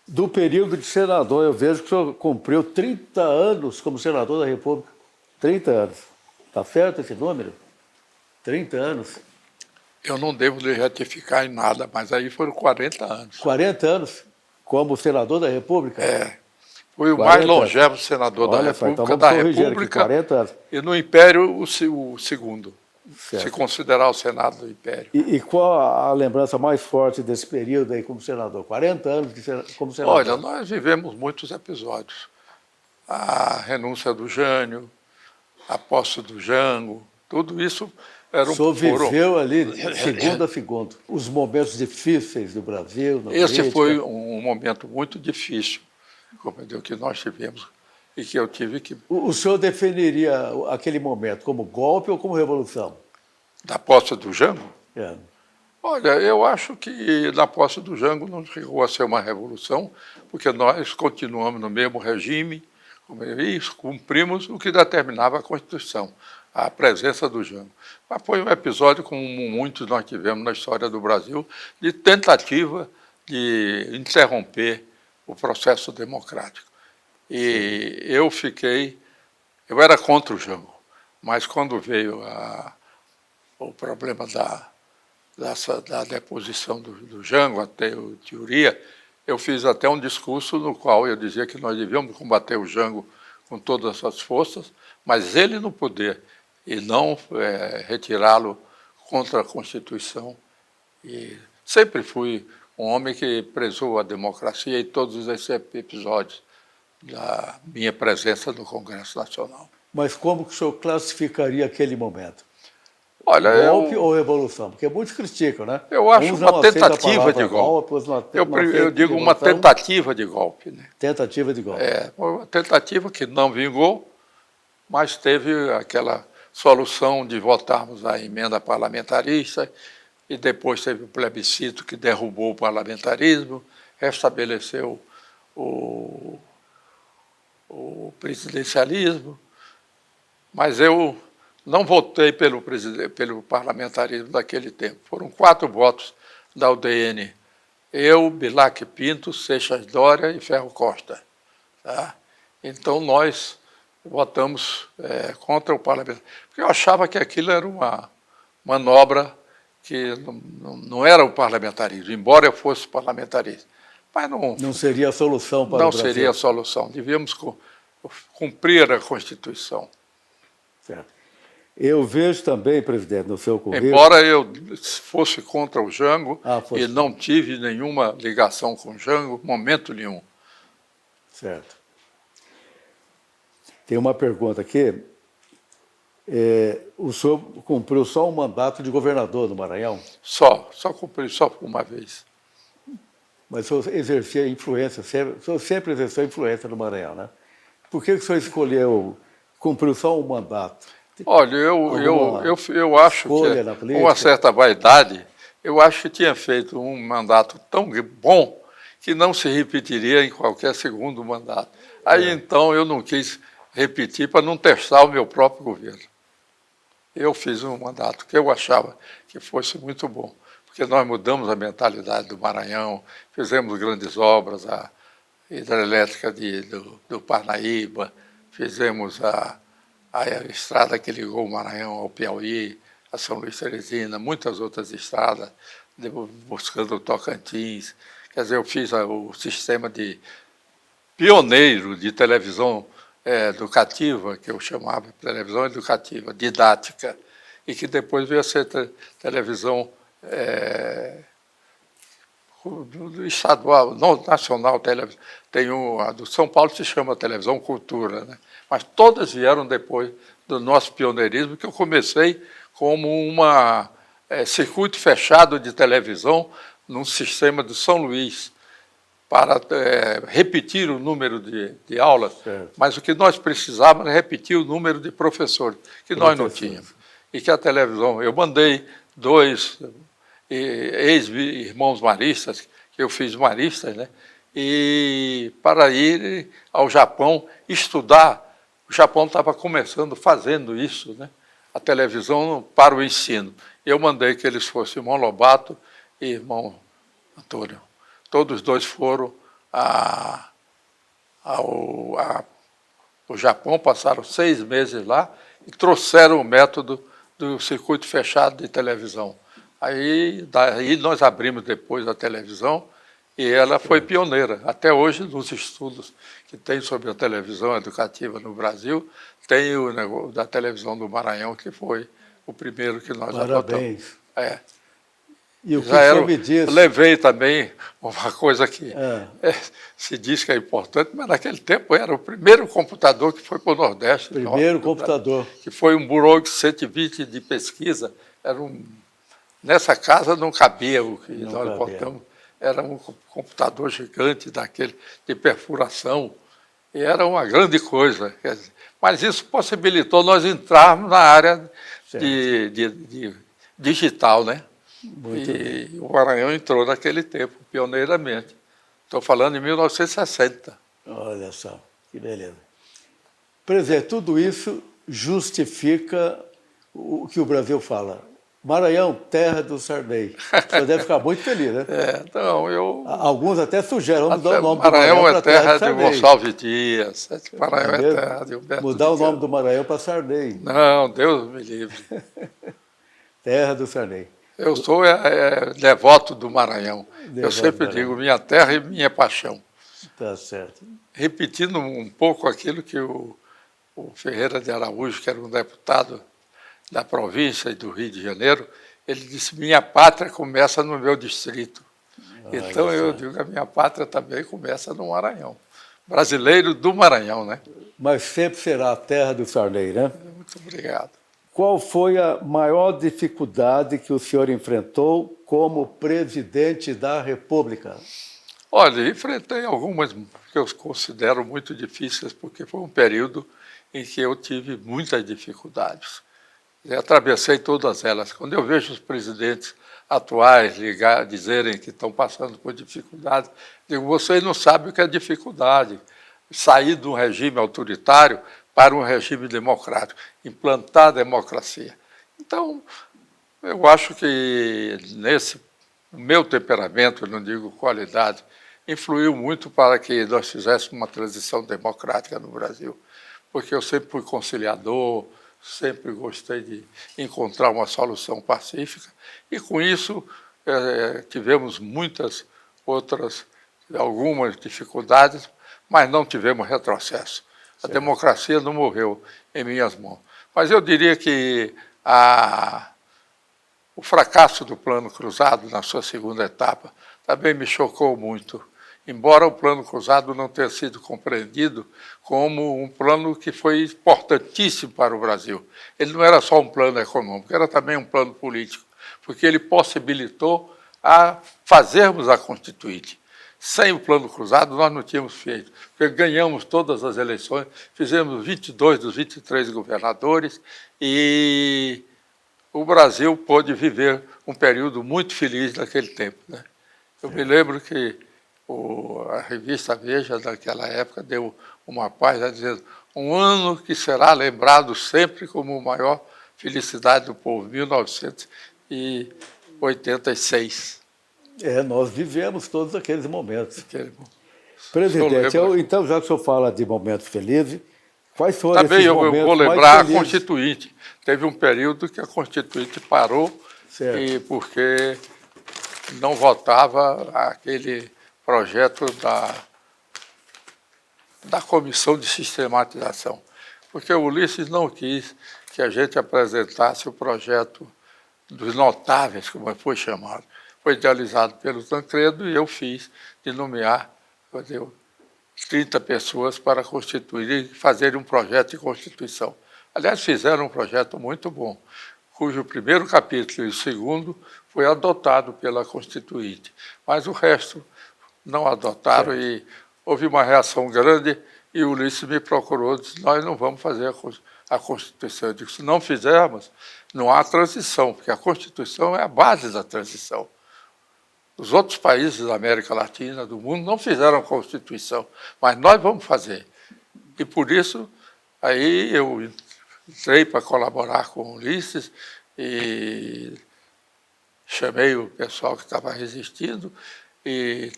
Speaker 1: Do período de senador, eu vejo que o senhor cumpriu 30 anos como senador da República. 30 anos. Está certo esse número? 30 anos.
Speaker 2: Eu não devo lhe retificar em nada, mas aí foram 40 anos.
Speaker 1: 40 anos como senador da República?
Speaker 2: Fui o mais longevo senador da República,
Speaker 1: então vamos corrigir aqui, 40 anos.
Speaker 2: E no Império o segundo,
Speaker 1: Certo.
Speaker 2: se considerar o Senado do Império.
Speaker 1: E qual a lembrança mais forte desse período aí como senador? 40 anos como senador.
Speaker 2: Olha, nós vivemos muitos episódios. A renúncia do Jânio, a posse do Jango, tudo isso era
Speaker 1: O senhor viveu ali, segundo a segundo, os momentos difíceis do Brasil.
Speaker 2: Esse foi um momento muito difícil, compreendeu, que nós tivemos e que eu tive que...
Speaker 1: O senhor definiria aquele momento como golpe ou como revolução?
Speaker 2: Da posse do Jango?
Speaker 1: Olha,
Speaker 2: eu acho que na posse do Jango não chegou a ser uma revolução, porque nós continuamos no mesmo regime e cumprimos o que determinava a Constituição, a presença do Jango. Mas foi um episódio, como muitos nós tivemos na história do Brasil, de tentativa de interromper o processo democrático. E eu era contra o Jango, mas quando veio o problema da deposição do Jango, até a teoria, eu fiz até um discurso no qual eu dizia que nós devíamos combater o Jango com todas as forças, mas ele no poder, e não retirá-lo contra a Constituição. E sempre fui um homem que prezou a democracia e todos esses episódios da minha presença no Congresso Nacional.
Speaker 1: Mas como que o senhor classificaria aquele momento?
Speaker 2: Olha,
Speaker 1: golpe ou revolução? Porque muitos criticam, né?
Speaker 2: Eu acho uma tentativa de golpe. Eu digo uma tentativa de golpe. Né?
Speaker 1: Tentativa de golpe.
Speaker 2: Uma tentativa que não vingou, mas teve aquela solução de votarmos a emenda parlamentarista e depois teve o plebiscito que derrubou o parlamentarismo restabeleceu o presidencialismo, mas eu não votei pelo parlamentarismo daquele tempo. Foram 4 votos da UDN. Eu, Bilac Pinto, Seixas Dória e Ferro Costa. Tá? Então, nós votamos contra o parlamento, porque eu achava que aquilo era uma manobra que não era o parlamentarismo, embora eu fosse parlamentarista. Mas
Speaker 1: não seria a solução para o Brasil.
Speaker 2: Não seria a solução. Devíamos cumprir a Constituição.
Speaker 1: Certo. Eu vejo também, presidente, no seu currículo...
Speaker 2: Embora eu fosse contra o Jango e não tive nenhuma ligação com o Jango, momento nenhum.
Speaker 1: Certo. Tem uma pergunta aqui. O senhor cumpriu só um mandato de governador do Maranhão?
Speaker 2: Só cumpri, só por uma vez.
Speaker 1: Mas o senhor exercia influência, o senhor sempre exerceu influência no Maranhão, né? Por que o senhor escolheu, cumpriu só um mandato?
Speaker 2: Olha, eu acho que, com uma certa vaidade, eu acho que tinha feito um mandato tão bom que não se repetiria em qualquer segundo mandato. Aí, então, eu não quis repetir para não testar o meu próprio governo. Eu fiz um mandato que eu achava que fosse muito bom, porque nós mudamos a mentalidade do Maranhão, fizemos grandes obras, a hidrelétrica do Parnaíba, fizemos a estrada que ligou o Maranhão ao Piauí, a São Luís Teresina, muitas outras estradas, buscando o Tocantins. Quer dizer, eu fiz o sistema de pioneiro de televisão educativa, que eu chamava de televisão educativa, didática, e que depois veio a ser televisão estadual, não nacional, tem a do São Paulo se chama Televisão Cultura, né? Mas todas vieram depois do nosso pioneirismo, que eu comecei como circuito fechado de televisão num sistema do São Luís, para repetir o número de aulas, mas o que nós precisávamos era repetir o número de professores, que nós não tínhamos. E que a televisão, eu mandei 2 ex-irmãos maristas, que eu fiz maristas, né? E para ir ao Japão estudar. O Japão estava começando, fazendo isso, né? A televisão para o ensino. Eu mandei que eles fossem irmão Lobato e irmão Antônio. Todos 2 foram ao Japão, passaram 6 meses lá e trouxeram o método do circuito fechado de televisão. Daí nós abrimos depois a televisão e ela foi pioneira. Até hoje, nos estudos que tem sobre a televisão educativa no Brasil, tem o negócio da televisão do Maranhão, que foi o primeiro que nós adotamos.
Speaker 1: E o que o senhor me disse...
Speaker 2: Levei também uma coisa que se diz que é importante, mas naquele tempo era o primeiro computador que foi para o Nordeste.
Speaker 1: Primeiro computador.
Speaker 2: Que foi um Burog 120 de pesquisa. Nessa casa não cabia o que nós botamos. Era um computador gigante daquele de perfuração. E era uma grande coisa. Quer dizer, mas isso possibilitou nós entrarmos na área de digital, né? E o Maranhão entrou naquele tempo, pioneiramente. Estou falando em 1960.
Speaker 1: Olha só, que beleza. Presidente, tudo isso justifica o que o Brasil fala. Maranhão, terra do Sarney. Você deve ficar muito feliz, né? Alguns até sugerem, vamos mudar o nome do Maranhão
Speaker 2: para terra de Gonçalves Dias. Maranhão é terra de Humberto
Speaker 1: Mudar o nome do Maranhão para Sarney.
Speaker 2: Não, Deus me livre.
Speaker 1: Terra do Sarney.
Speaker 2: Eu sou devoto do Maranhão. Eu sempre digo minha terra e minha paixão.
Speaker 1: Tá certo.
Speaker 2: Repetindo um pouco aquilo que o Ferreira de Araújo, que era um deputado da província e do Rio de Janeiro, ele disse, minha pátria começa no meu distrito. Então eu digo, a minha pátria também começa no Maranhão. Brasileiro do Maranhão, né?
Speaker 1: Mas sempre será a terra do Sarney, né?
Speaker 2: Muito obrigado.
Speaker 1: Qual foi a maior dificuldade que o senhor enfrentou como presidente da República?
Speaker 2: Olha, enfrentei algumas que eu considero muito difíceis, porque foi um período em que eu tive muitas dificuldades. Eu atravessei todas elas. Quando eu vejo os presidentes atuais dizerem que estão passando por dificuldade. Digo, vocês não sabem o que é dificuldade. Sair de um regime autoritário para um regime democrático, implantar a democracia. Então, eu acho que nesse meu temperamento, eu não digo qualidade, influiu muito para que nós fizéssemos uma transição democrática no Brasil, porque eu sempre fui conciliador, sempre gostei de encontrar uma solução pacífica, e com isso tivemos muitas outras, algumas dificuldades, mas não tivemos retrocesso. A democracia não morreu em minhas mãos. Mas eu diria que o fracasso do Plano Cruzado na sua segunda etapa também me chocou muito, embora o Plano Cruzado não tenha sido compreendido como um plano que foi importantíssimo para o Brasil. Ele não era só um plano econômico, era também um plano político, porque ele possibilitou a fazermos a Constituinte. Sem o Plano Cruzado, nós não tínhamos feito, porque ganhamos todas as eleições, fizemos 22 dos 23 governadores e o Brasil pôde viver um período muito feliz naquele tempo, né? Eu me lembro que a revista Veja, daquela época, deu uma página dizendo um ano que será lembrado sempre como a maior felicidade do povo, 1986.
Speaker 1: Nós vivemos todos aqueles momentos.
Speaker 2: Presidente,
Speaker 1: então, já que o senhor fala de momentos felizes, quais foram
Speaker 2: também
Speaker 1: esses
Speaker 2: eu
Speaker 1: momentos
Speaker 2: vou
Speaker 1: mais
Speaker 2: lembrar a
Speaker 1: felizes?
Speaker 2: Constituinte. Teve um período que a Constituinte parou, e porque não votava aquele projeto da Comissão de Sistematização, porque o Ulisses não quis que a gente apresentasse o projeto dos notáveis, como foi chamado. Foi idealizado pelo Tancredo e eu fiz de nomear 30 pessoas para constituir e fazerem um projeto de Constituição. Aliás, fizeram um projeto muito bom, cujo primeiro capítulo e o segundo foi adotado pela Constituinte, mas o resto não adotaram e houve uma reação grande e o Ulisses me procurou e disse, nós não vamos fazer a Constituição. Eu disse, se não fizermos, não há transição, porque a Constituição é a base da transição. Os outros países da América Latina, do mundo, não fizeram a Constituição, mas nós vamos fazer. E por isso, aí eu entrei para colaborar com o Ulisses e chamei o pessoal que estava resistindo e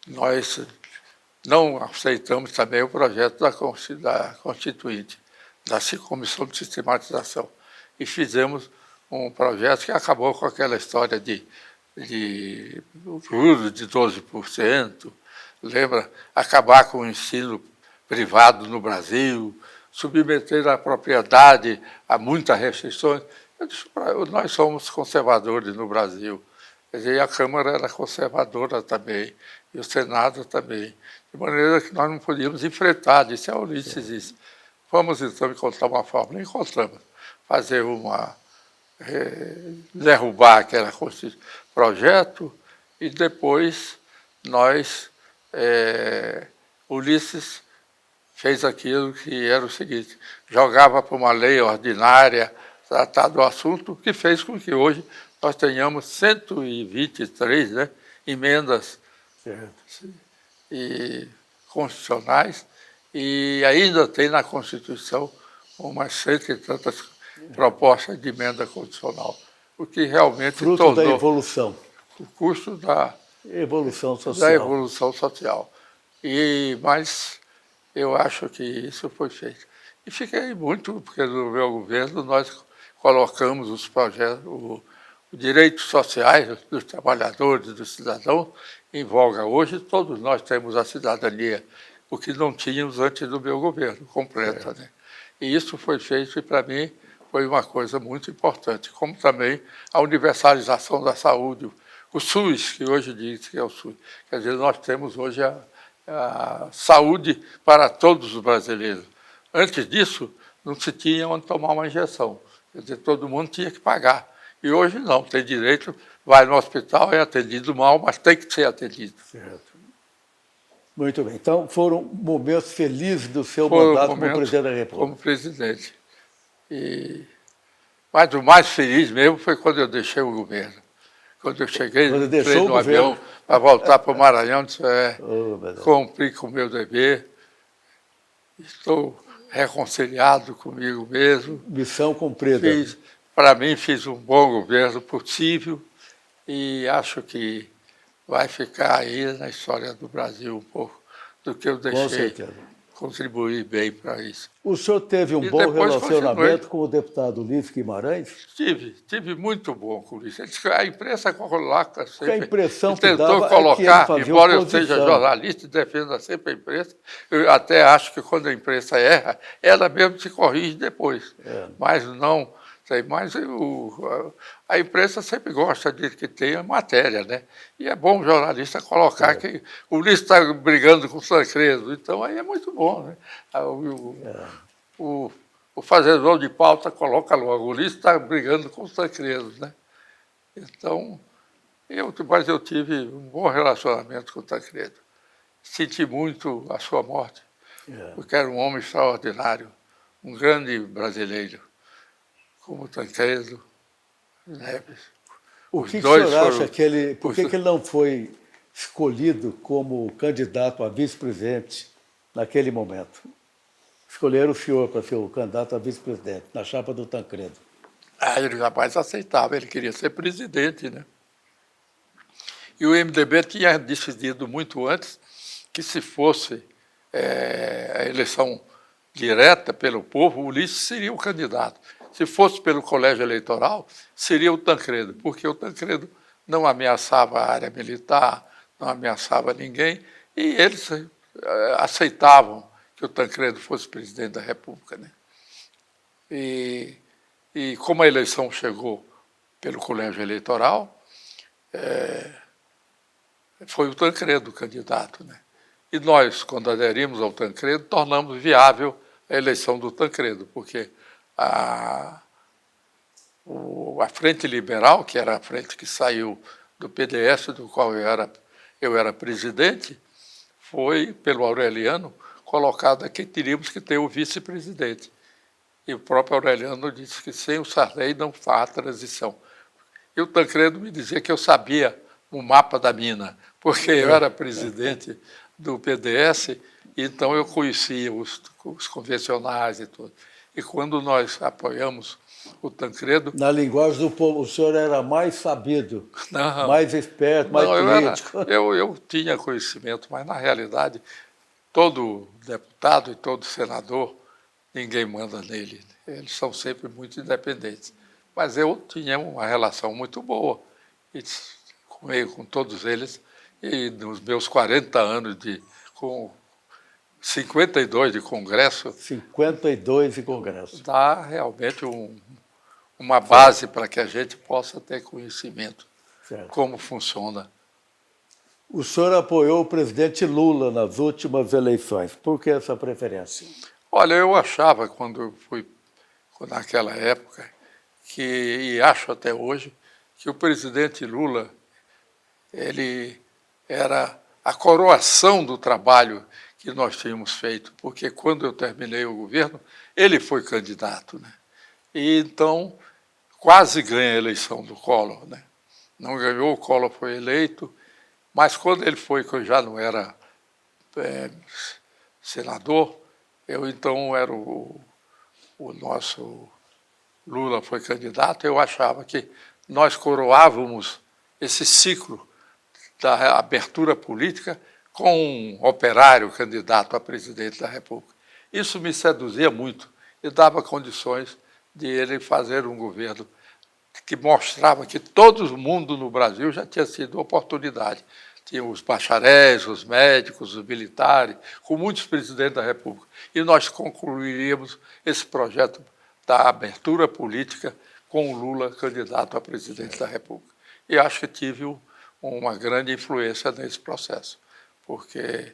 Speaker 2: nós não aceitamos também o projeto da Constituinte, da Comissão de Sistematização. E fizemos um projeto que acabou com aquela história de juros de 12%, lembra? Acabar com o ensino privado no Brasil, submeter a propriedade a muitas restrições. Eu disse, nós somos conservadores no Brasil. Quer dizer, a Câmara era conservadora também, e o Senado também. De maneira que nós não podíamos enfrentar, disse a Ulisses isso. Vamos então encontrar uma forma. Encontramos. Fazer derrubar aquele projeto e depois nós, Ulisses fez aquilo que era o seguinte, jogava para uma lei ordinária, tratar do assunto, que fez com que hoje nós tenhamos 123 emendas constitucionais e ainda tem na Constituição umas 100 e tantas propostas de emenda constitucional, o que realmente
Speaker 1: fruto da evolução.
Speaker 2: O custo da
Speaker 1: evolução social.
Speaker 2: Da evolução social. Mas eu acho que isso foi feito. E fiquei muito, porque no meu governo nós colocamos os projetos, os direitos sociais dos trabalhadores, dos cidadãos, em voga. Hoje todos nós temos a cidadania, o que não tínhamos antes do meu governo, completa. Né? E isso foi feito e, para mim, foi uma coisa muito importante, como também a universalização da saúde, o SUS, que hoje diz que é o SUS. Quer dizer, nós temos hoje a saúde para todos os brasileiros. Antes disso, não se tinha onde tomar uma injeção. Quer dizer, todo mundo tinha que pagar. E hoje não, tem direito, vai no hospital, é atendido mal, mas tem que ser atendido.
Speaker 1: Certo. Muito bem. Então, foram momentos felizes do seu mandato como presidente da República.
Speaker 2: Como presidente. Mas o mais feliz mesmo foi quando eu deixei o governo. Quando eu cheguei,
Speaker 1: Quando deixou
Speaker 2: entrei
Speaker 1: o
Speaker 2: no
Speaker 1: governo.
Speaker 2: avião para voltar para o Maranhão, disse,
Speaker 1: Oh, meu Deus.
Speaker 2: cumpri com o meu dever, estou reconciliado comigo mesmo.
Speaker 1: Missão cumprida.
Speaker 2: Para mim, fiz um bom governo possível e acho que vai ficar aí na história do Brasil um pouco do que eu
Speaker 1: Com
Speaker 2: deixei
Speaker 1: certeza.
Speaker 2: contribuir bem para isso.
Speaker 1: O senhor teve um
Speaker 2: E
Speaker 1: bom
Speaker 2: depois
Speaker 1: relacionamento com o deputado Ulisses Guimarães?
Speaker 2: Tive muito bom com isso. A imprensa coloca
Speaker 1: Porque a
Speaker 2: sempre,
Speaker 1: impressão
Speaker 2: e
Speaker 1: que
Speaker 2: tentou
Speaker 1: dava é que ele
Speaker 2: colocar,
Speaker 1: fazia
Speaker 2: embora eu
Speaker 1: oposição.
Speaker 2: seja jornalista e defenda sempre a imprensa, eu até acho que quando a imprensa erra, ela mesmo se corrige depois. Mas não, mas a imprensa sempre gosta de que tenha matéria, né? E é bom o jornalista colocar que o Ulisses está brigando com o Tancredo, então aí é muito bom, né? O fazedor de pauta coloca logo, o Ulisses está brigando com os Tancredos, né? Então, mas eu tive um bom relacionamento com o Tancredo. Senti muito a sua morte, porque era um homem extraordinário, um grande brasileiro, como o Tancredo Neves.
Speaker 1: O que o senhor acha que ele... Por que ele não foi escolhido como candidato a vice-presidente naquele momento? Escolheram o senhor para ser o candidato a vice-presidente, na chapa do Tancredo.
Speaker 2: Ele jamais aceitava, ele queria ser presidente, né? E o MDB tinha decidido muito antes que se fosse a eleição direta pelo povo, o Ulisses seria o candidato. Se fosse pelo colégio eleitoral, seria o Tancredo, porque o Tancredo não ameaçava a área militar, não ameaçava ninguém, e eles aceitavam que o Tancredo fosse presidente da República, né? E como a eleição chegou pelo colégio eleitoral, foi o Tancredo o candidato, né? E nós, quando aderimos ao Tancredo, tornamos viável a eleição do Tancredo, porque a Frente Liberal, que era a frente que saiu do PDS, do qual eu era presidente, foi, pelo Aureliano, colocada que teríamos que ter o vice-presidente. E o próprio Aureliano disse que sem o Sarney não há transição. E o Tancredo me dizia que eu sabia o mapa da mina, porque eu era presidente do PDS, então eu conhecia os convencionais e tudo. E quando nós apoiamos o Tancredo...
Speaker 1: Na linguagem do povo, o senhor era mais sabido,
Speaker 2: Não,
Speaker 1: mais esperto, mais político.
Speaker 2: Eu tinha conhecimento, mas na realidade todo deputado e todo senador, ninguém manda nele. Eles são sempre muito independentes. Mas eu tinha uma relação muito boa com todos eles. E nos meus 40 anos com 52 de Congresso...
Speaker 1: 52 de Congresso.
Speaker 2: Dá realmente uma base para que a gente possa ter conhecimento como funciona.
Speaker 1: O senhor apoiou o presidente Lula nas últimas eleições. Por que essa preferência?
Speaker 2: Olha, eu achava, quando eu fui naquela época, e acho até hoje, que o presidente Lula ele era a coroação do trabalho que nós tínhamos feito, porque quando eu terminei o governo, ele foi candidato, né? E então quase ganha a eleição do Collor, né? Não ganhou, o Collor foi eleito, mas quando ele foi, que eu já não era senador, eu então era o nosso Lula foi candidato, eu achava que nós coroávamos esse ciclo da abertura política com um operário candidato a presidente da República. Isso me seduzia muito e dava condições de ele fazer um governo que mostrava que todo mundo no Brasil já tinha sido oportunidade. Tinha os bacharéis, os médicos, os militares, com muitos presidentes da República. E nós concluiríamos esse projeto da abertura política com o Lula candidato a presidente da República. E acho que tive uma grande influência nesse processo, porque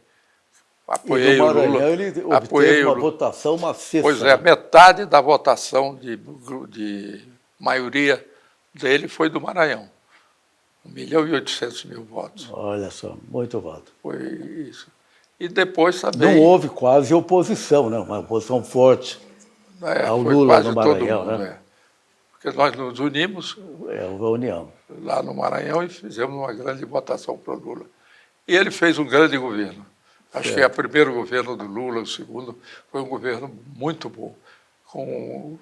Speaker 2: apoiei o Lula.
Speaker 1: Ele obteve uma votação maciça.
Speaker 2: Pois é, metade da votação de maioria dele foi do Maranhão. 1.800.000 votos.
Speaker 1: Olha só, muito voto.
Speaker 2: Foi isso. E depois também...
Speaker 1: Não houve quase oposição, né? Uma oposição forte ao Lula no Maranhão, né?
Speaker 2: porque nós nos unimos
Speaker 1: É uma união.
Speaker 2: lá no Maranhão e fizemos uma grande votação para o Lula. E ele fez um grande governo. Acho que é o primeiro governo do Lula, o segundo, foi um governo muito bom, com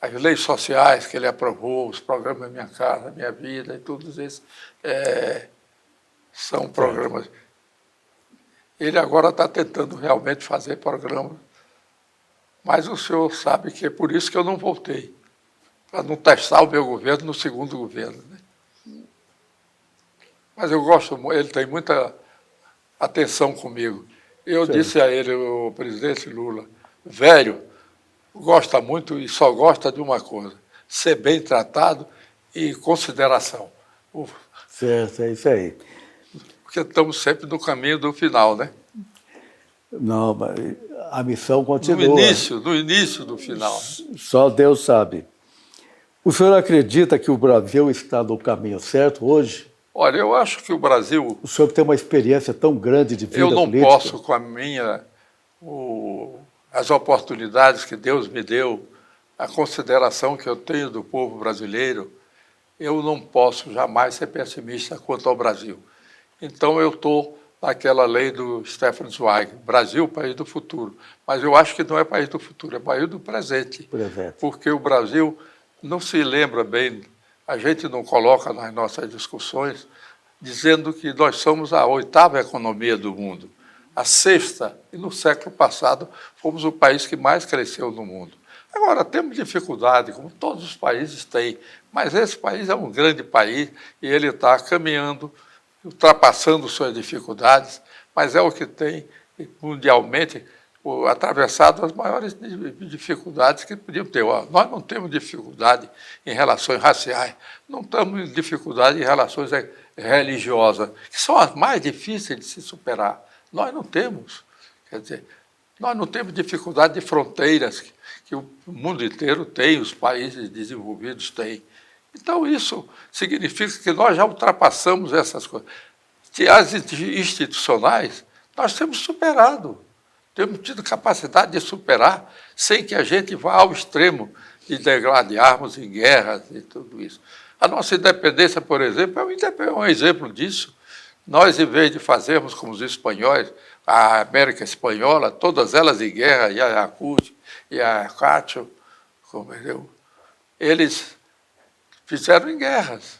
Speaker 2: as leis sociais que ele aprovou, os programas Minha Casa, Minha Vida, e todos esses são programas. Ele agora está tentando realmente fazer programas, mas o senhor sabe que é por isso que eu não voltei, para não testar o meu governo no segundo governo, né? Mas eu gosto, ele tem muita atenção comigo. Eu disse a ele, o presidente Lula, velho, gosta muito e só gosta de uma coisa, ser bem tratado e consideração.
Speaker 1: Certo, é isso aí.
Speaker 2: Porque estamos sempre no caminho do final, né?
Speaker 1: Não, mas a missão continua.
Speaker 2: No início do final.
Speaker 1: Só Deus sabe. O senhor acredita que o Brasil está no caminho certo hoje?
Speaker 2: Olha, eu acho que o Brasil...
Speaker 1: O senhor tem uma experiência tão grande de vida
Speaker 2: política. Eu não
Speaker 1: política.
Speaker 2: posso, com a as oportunidades que Deus me deu, a consideração que eu tenho do povo brasileiro, eu não posso jamais ser pessimista quanto ao Brasil. Então eu estou naquela lei do Stefan Zweig, Brasil, país do futuro. Mas eu acho que não é país do futuro, é país do presente. Porque o Brasil não se lembra bem, a gente não coloca nas nossas discussões, dizendo que nós somos a 8ª economia do mundo, a 6ª, e no século passado fomos o país que mais cresceu no mundo. Agora, temos dificuldade, como todos os países têm, mas esse país é um grande país e ele está caminhando, ultrapassando suas dificuldades, mas é o que tem mundialmente atravessado as maiores dificuldades que podiam ter. Nós não temos dificuldade em relações raciais, não temos dificuldade em relações religiosas, que são as mais difíceis de se superar. Nós não temos. Quer dizer, nós não temos dificuldade de fronteiras que o mundo inteiro tem, os países desenvolvidos têm. Então, isso significa que nós já ultrapassamos essas coisas. Que as institucionais, nós temos superado, temos tido capacidade de superar sem que a gente vá ao extremo de degladiarmos em guerras e tudo isso. A nossa independência, por exemplo, é um exemplo disso. Nós, em vez de fazermos como os espanhóis, a América Espanhola, todas elas em guerra, e a Ayacucho, e a Cacho, eles fizeram em guerras.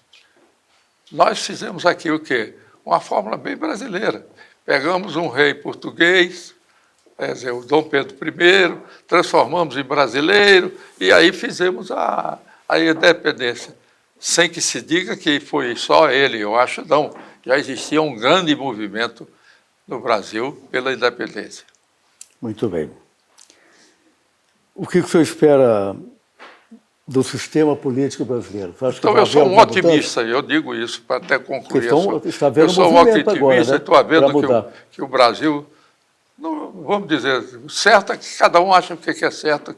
Speaker 2: Nós fizemos aqui o quê? Uma fórmula bem brasileira. Pegamos um rei português, quer dizer, o Dom Pedro I, transformamos em brasileiro e aí fizemos a independência. Sem que se diga que foi só ele, eu acho não. Já existia um grande movimento no Brasil pela independência.
Speaker 1: Muito bem. O que o senhor espera do sistema político brasileiro?
Speaker 2: Então, eu sou um otimista, eu digo isso para até concluir.
Speaker 1: Eu sou um otimista
Speaker 2: e estou vendo que o Brasil, não, vamos dizer, certo é que cada um acha o que é certo,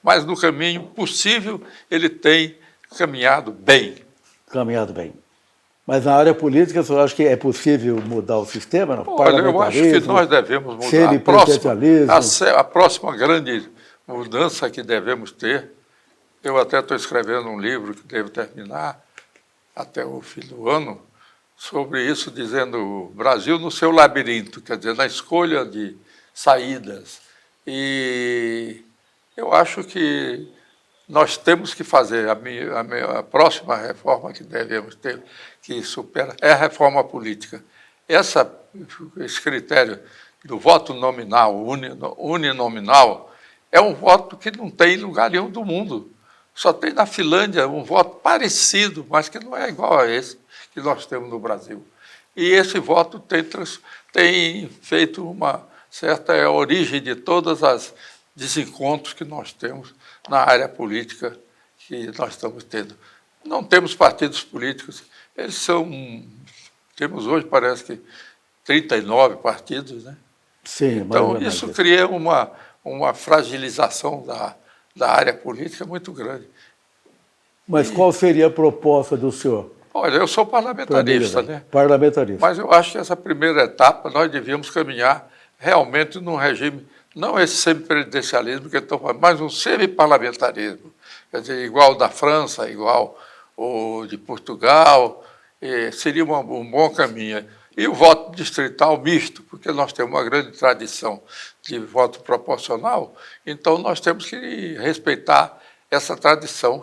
Speaker 2: mas no caminho possível ele tem caminhado bem.
Speaker 1: Caminhado bem. Mas na área política, o senhor acha que é possível mudar o sistema?
Speaker 2: Olha, eu acho que nós devemos mudar. A próxima grande mudança que devemos ter, eu até estou escrevendo um livro que devo terminar até o fim do ano, sobre isso, dizendo o Brasil no seu labirinto, quer dizer, na escolha de saídas. E eu acho que nós temos que fazer a próxima reforma que devemos ter, que supera, é a reforma política. Esse critério do voto nominal, uninominal, é um voto que não tem em lugar nenhum do mundo. Só tem na Finlândia um voto parecido, mas que não é igual a esse que nós temos no Brasil. E esse voto tem feito uma certa origem de todos os desencontros que nós temos na área política que nós estamos tendo. Não temos partidos políticos, temos hoje, parece que, 39 partidos, né?
Speaker 1: Sim,
Speaker 2: então, isso cria uma fragilização da área política muito grande.
Speaker 1: Mas qual seria a proposta do senhor?
Speaker 2: Olha, eu sou parlamentarista, né?
Speaker 1: Parlamentarista.
Speaker 2: Mas eu acho que essa primeira etapa nós devíamos caminhar realmente num regime não esse semipresidencialismo que eu estou falando, mas um semiparlamentarismo, quer dizer, igual o da França, igual o de Portugal, seria um bom caminho. E o voto distrital misto, porque nós temos uma grande tradição de voto proporcional, então nós temos que respeitar essa tradição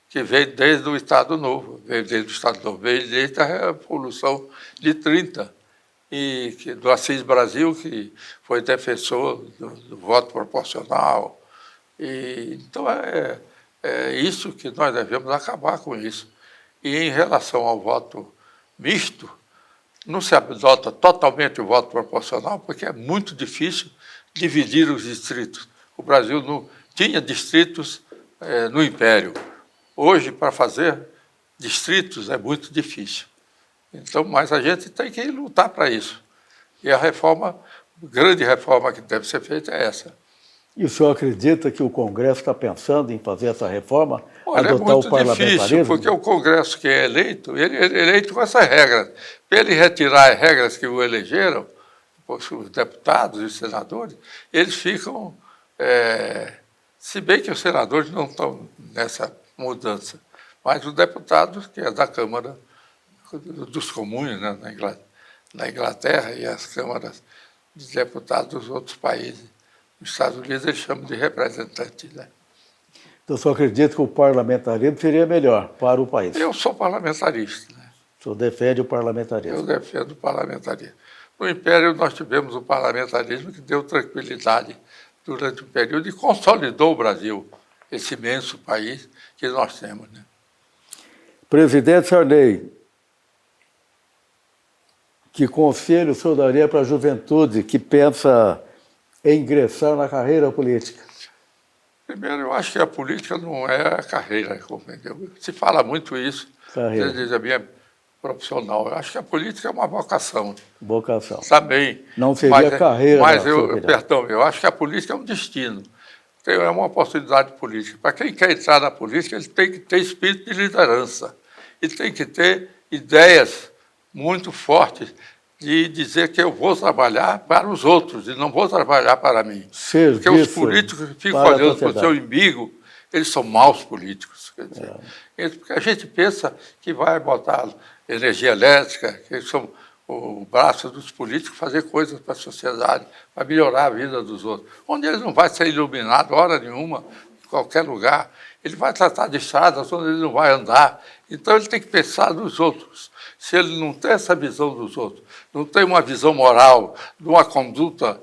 Speaker 2: que veio desde o Estado Novo, veio desde a Revolução de 30, e do Assis Brasil, que foi defensor do voto proporcional. Então, é isso que nós devemos acabar com isso. E em relação ao voto misto, não se adota totalmente o voto proporcional, porque é muito difícil dividir os distritos. O Brasil não tinha distritos no Império. Hoje, para fazer distritos, é muito difícil. Então, mas a gente tem que lutar para isso. E a grande reforma que deve ser feita é essa.
Speaker 1: E o senhor acredita que o Congresso está pensando em fazer essa reforma,
Speaker 2: Olha,
Speaker 1: adotar o
Speaker 2: é muito
Speaker 1: parlamentarismo?
Speaker 2: difícil, porque o Congresso que é eleito, ele é eleito com essas regras. Para ele retirar as regras que o elegeram, os deputados e os senadores, eles ficam... se bem que os senadores não estão nessa mudança, mas os deputados, que é da Câmara dos Comuns, né, na Inglaterra, e as câmaras de deputados dos outros países. Nos Estados Unidos eles chamam de representantes. Né?
Speaker 1: Então, o senhor acredita que o parlamentarismo seria melhor para o país?
Speaker 2: Eu sou parlamentarista. Né?
Speaker 1: O senhor defende o parlamentarismo?
Speaker 2: Eu defendo o parlamentarismo. No Império nós tivemos o parlamentarismo que deu tranquilidade durante o período e consolidou o Brasil, esse imenso país que nós temos. Né?
Speaker 1: Presidente Sarney, que conselho o senhor daria para a juventude que pensa em ingressar na carreira política?
Speaker 2: Primeiro, eu acho que a política não é a carreira, compreendeu? Se fala muito isso, desde a minha profissional. Eu acho que a política é uma vocação.
Speaker 1: Vocação.
Speaker 2: Também.
Speaker 1: Não seria carreira.
Speaker 2: Mas eu acho que a política é um destino. É uma oportunidade política. Para quem quer entrar na política, ele tem que ter espírito de liderança. Ele tem que ter ideias muito fortes de dizer que eu vou trabalhar para os outros e não vou trabalhar para mim. Porque os políticos que ficam olhando para o seu umbigo, eles são maus políticos. Quer dizer, porque a gente pensa que vai botar energia elétrica, que são o braço dos políticos, fazer coisas para a sociedade, para melhorar a vida dos outros. Onde ele não vai ser iluminado hora nenhuma, em qualquer lugar. Ele vai tratar de estradas onde ele não vai andar. Então ele tem que pensar nos outros. Se ele não tem essa visão dos outros, não tem uma visão moral, de uma conduta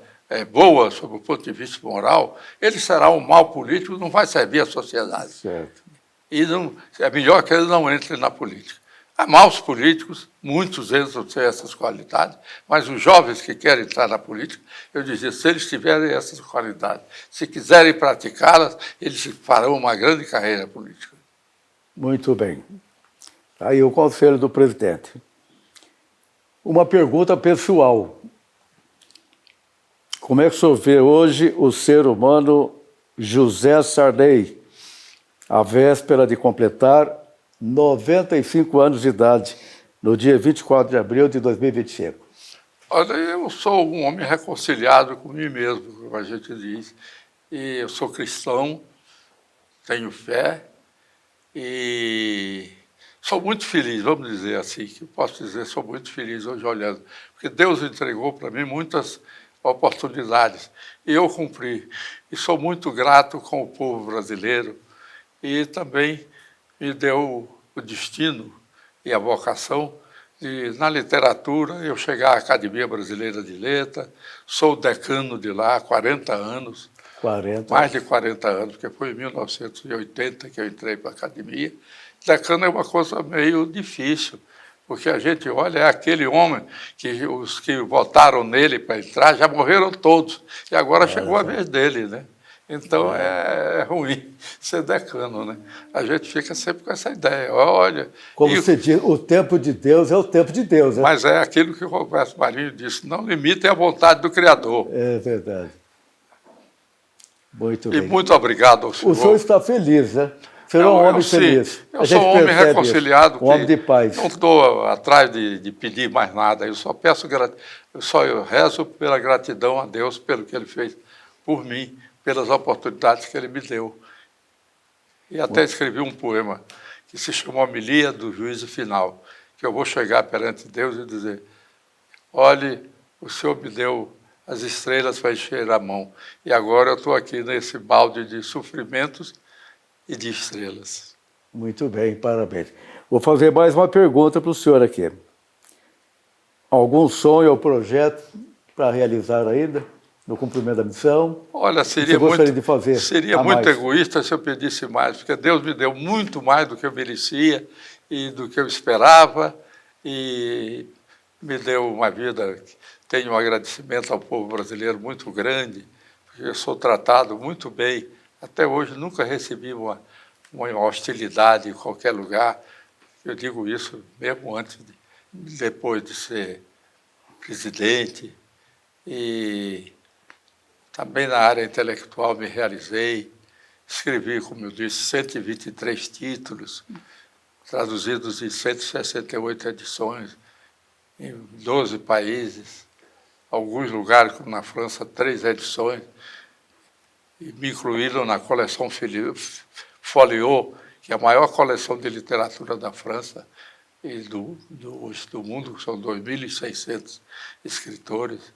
Speaker 2: boa sob o ponto de vista moral, ele será um mau político, não vai servir à sociedade.
Speaker 1: Certo.
Speaker 2: E não, é melhor que ele não entre na política. Há maus políticos, muitos deles não têm essas qualidades, mas os jovens que querem entrar na política, eu dizia, se eles tiverem essas qualidades, se quiserem praticá-las, eles farão uma grande carreira política.
Speaker 1: Muito bem. Aí o conselho do presidente. Uma pergunta pessoal. Como é que o senhor vê hoje o ser humano José Sarney, à véspera de completar 95 anos de idade, no dia 24 de abril de 2025?
Speaker 2: Olha, eu sou um homem reconciliado comigo mesmo, como a gente diz. E eu sou cristão, tenho fé e sou muito feliz, vamos dizer assim, que eu posso dizer, sou muito feliz hoje olhando, porque Deus entregou para mim muitas oportunidades e eu cumpri. E sou muito grato com o povo brasileiro e também me deu o destino e a vocação de, na literatura, eu chegar à Academia Brasileira de Letras, sou decano de lá há 40 anos,
Speaker 1: 40.
Speaker 2: mais de 40 anos, porque foi em 1980 que eu entrei para a academia. Decano é uma coisa meio difícil, porque a gente olha, é aquele homem que os que votaram nele para entrar já morreram todos, e agora chegou a vez dele, né? Então é ruim ser decano, né? A gente fica sempre com essa ideia, olha...
Speaker 1: Como você diz, o tempo de Deus é o tempo de Deus, né?
Speaker 2: Mas é aquilo que o Roberto Marinho disse, não limitem a vontade do Criador.
Speaker 1: É verdade. Muito bem.
Speaker 2: E muito obrigado ao senhor.
Speaker 1: O senhor está feliz, né? O senhor é um homem feliz.
Speaker 2: Eu sou um homem reconciliado.
Speaker 1: Um homem de paz.
Speaker 2: Não estou atrás de pedir mais nada. Eu só peço eu rezo pela gratidão a Deus pelo que Ele fez por mim, pelas oportunidades que ele me deu. E até escrevi um poema que se chama Homilia do Juízo Final, que eu vou chegar perante Deus e dizer: olhe, o Senhor me deu as estrelas para encher a mão, e agora eu estou aqui nesse balde de sofrimentos e de estrelas.
Speaker 1: Muito bem, parabéns. Vou fazer mais uma pergunta para o senhor aqui. Algum sonho ou projeto para realizar ainda, no cumprimento da missão?
Speaker 2: Olha, seria muito egoísta se eu pedisse mais, porque Deus me deu muito mais do que eu merecia e do que eu esperava, e me deu uma vida. Tenho um agradecimento ao povo brasileiro muito grande, porque eu sou tratado muito bem. Até hoje nunca recebi uma hostilidade em qualquer lugar. Eu digo isso mesmo depois de ser presidente. E também na área intelectual me realizei. Escrevi, como eu disse, 123 títulos, traduzidos em 168 edições, em 12 países. Alguns lugares, como na França, 3 edições, e me incluíram na coleção Foliot, que é a maior coleção de literatura da França e do mundo, que são 2.600 escritores,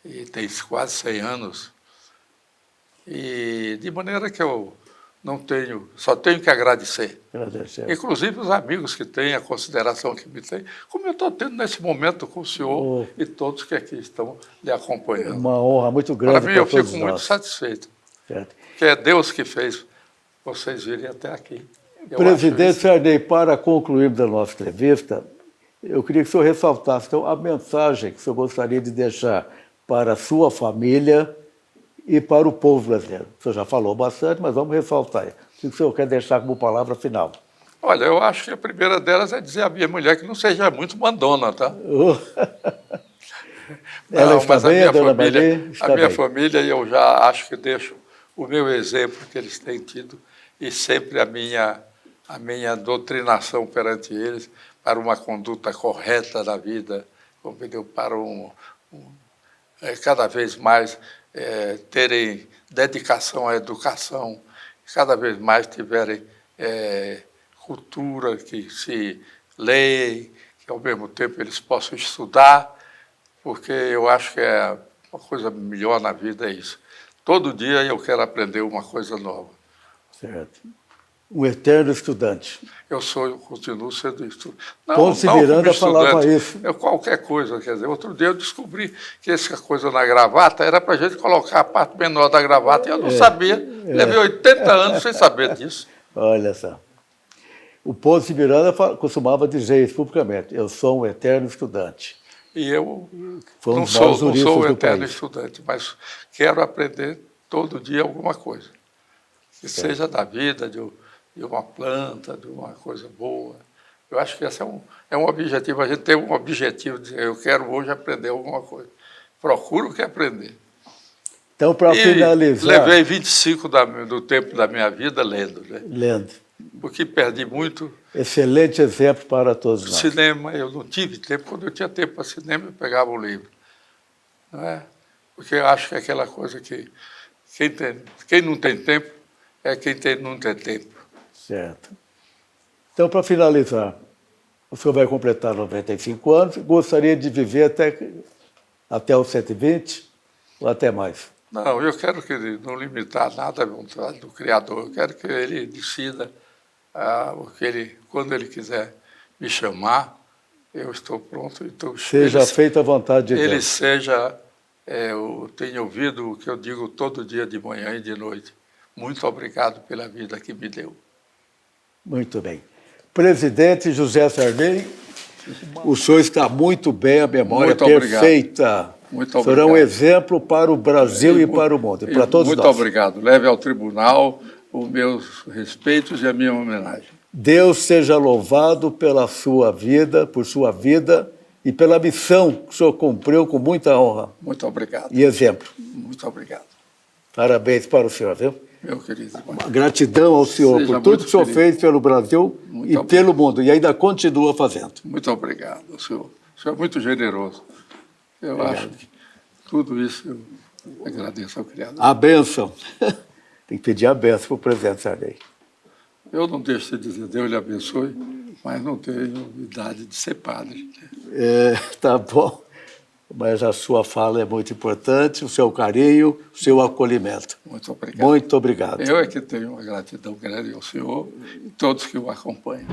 Speaker 2: e tem quase 100 anos. E de maneira que eu só tenho que agradecer. Inclusive os amigos que têm, a consideração que me têm, como eu estou tendo nesse momento com o senhor e todos que aqui estão lhe acompanhando.
Speaker 1: Uma honra muito grande para todos nós.
Speaker 2: Para mim, eu fico muito satisfeito.
Speaker 1: Certo.
Speaker 2: Que é Deus que fez vocês virem até aqui.
Speaker 1: Presidente Sarney, para concluir da nossa entrevista, eu queria que o senhor ressaltasse então, a mensagem que o senhor gostaria de deixar para a sua família e para o povo brasileiro. O senhor já falou bastante, mas vamos ressaltar. O que o senhor quer deixar como palavra final?
Speaker 2: Olha, eu acho que a primeira delas é dizer à minha mulher que não seja muito mandona, tá?
Speaker 1: Ela está bem, a dona Maria?
Speaker 2: A minha família, eu já acho que deixo o meu exemplo que eles têm tido e sempre a minha doutrinação perante eles para uma conduta correta na vida, para cada vez mais terem dedicação à educação, cada vez mais tiverem cultura, que se leem, que ao mesmo tempo eles possam estudar, porque eu acho que uma coisa melhor na vida é isso. Todo dia eu quero aprender uma coisa nova.
Speaker 1: Certo. Um eterno estudante.
Speaker 2: Eu continuo sendo estudante.
Speaker 1: Ponce Miranda falava isso.
Speaker 2: Qualquer coisa, quer dizer. Outro dia eu descobri que essa coisa na gravata era para a gente colocar a parte menor da gravata e eu não sabia. Levei 80 anos sem saber disso.
Speaker 1: Olha só. O Ponce Miranda costumava dizer isso publicamente: eu sou um eterno estudante.
Speaker 2: E eu não sou um eterno estudante, mas quero aprender todo dia alguma coisa. Que seja da vida, de uma planta, de uma coisa boa. Eu acho que esse é um objetivo. A gente tem um objetivo de dizer, eu quero hoje aprender alguma coisa. Procuro que aprender.
Speaker 1: Então, para finalizar...
Speaker 2: Levei 25 do tempo da minha vida lendo. Né?
Speaker 1: Lendo.
Speaker 2: Porque perdi muito.
Speaker 1: Excelente exemplo para todos nós.
Speaker 2: Cinema, eu não tive tempo. Quando eu tinha tempo para cinema, eu pegava um livro. Não é? Porque eu acho que é aquela coisa que quem não tem tempo é quem não tem tempo.
Speaker 1: Certo. Então, para finalizar, o senhor vai completar 95 anos, gostaria de viver até os 120 ou até mais?
Speaker 2: Não, eu quero não limitar nada à vontade do Criador. Eu quero que ele decida quando ele quiser me chamar, eu estou pronto. Então,
Speaker 1: seja feita a vontade de Deus.
Speaker 2: Eu tenho ouvido o que eu digo todo dia de manhã e de noite. Muito obrigado pela vida que me deu.
Speaker 1: Muito bem. Presidente José Sarney, o senhor está muito bem, a memória perfeita.
Speaker 2: Muito
Speaker 1: obrigado. O senhor é um exemplo para o Brasil e para o mundo, e para todos nós.
Speaker 2: Muito obrigado. Leve ao tribunal os meus respeitos e a minha homenagem.
Speaker 1: Deus seja louvado pela sua vida, por sua vida e pela missão que o senhor cumpriu com muita honra.
Speaker 2: Muito obrigado.
Speaker 1: E exemplo.
Speaker 2: Muito obrigado.
Speaker 1: Parabéns para o senhor, viu?
Speaker 2: Meu querido irmão.
Speaker 1: Gratidão ao senhor por tudo que o senhor fez pelo Brasil e pelo mundo, e ainda continua fazendo.
Speaker 2: Muito obrigado, senhor. O senhor é muito generoso. Eu acho que tudo isso Agradeço ao Criador.
Speaker 1: A bênção. Tem que pedir a bênção para o presidente Sarney.
Speaker 2: Eu não deixo de dizer, Deus lhe abençoe, mas não tenho idade de ser padre.
Speaker 1: Tá bom, mas a sua fala é muito importante, o seu carinho, o seu acolhimento.
Speaker 2: Muito obrigado.
Speaker 1: Muito obrigado.
Speaker 2: Eu é que tenho uma gratidão grande ao senhor e todos que o acompanham.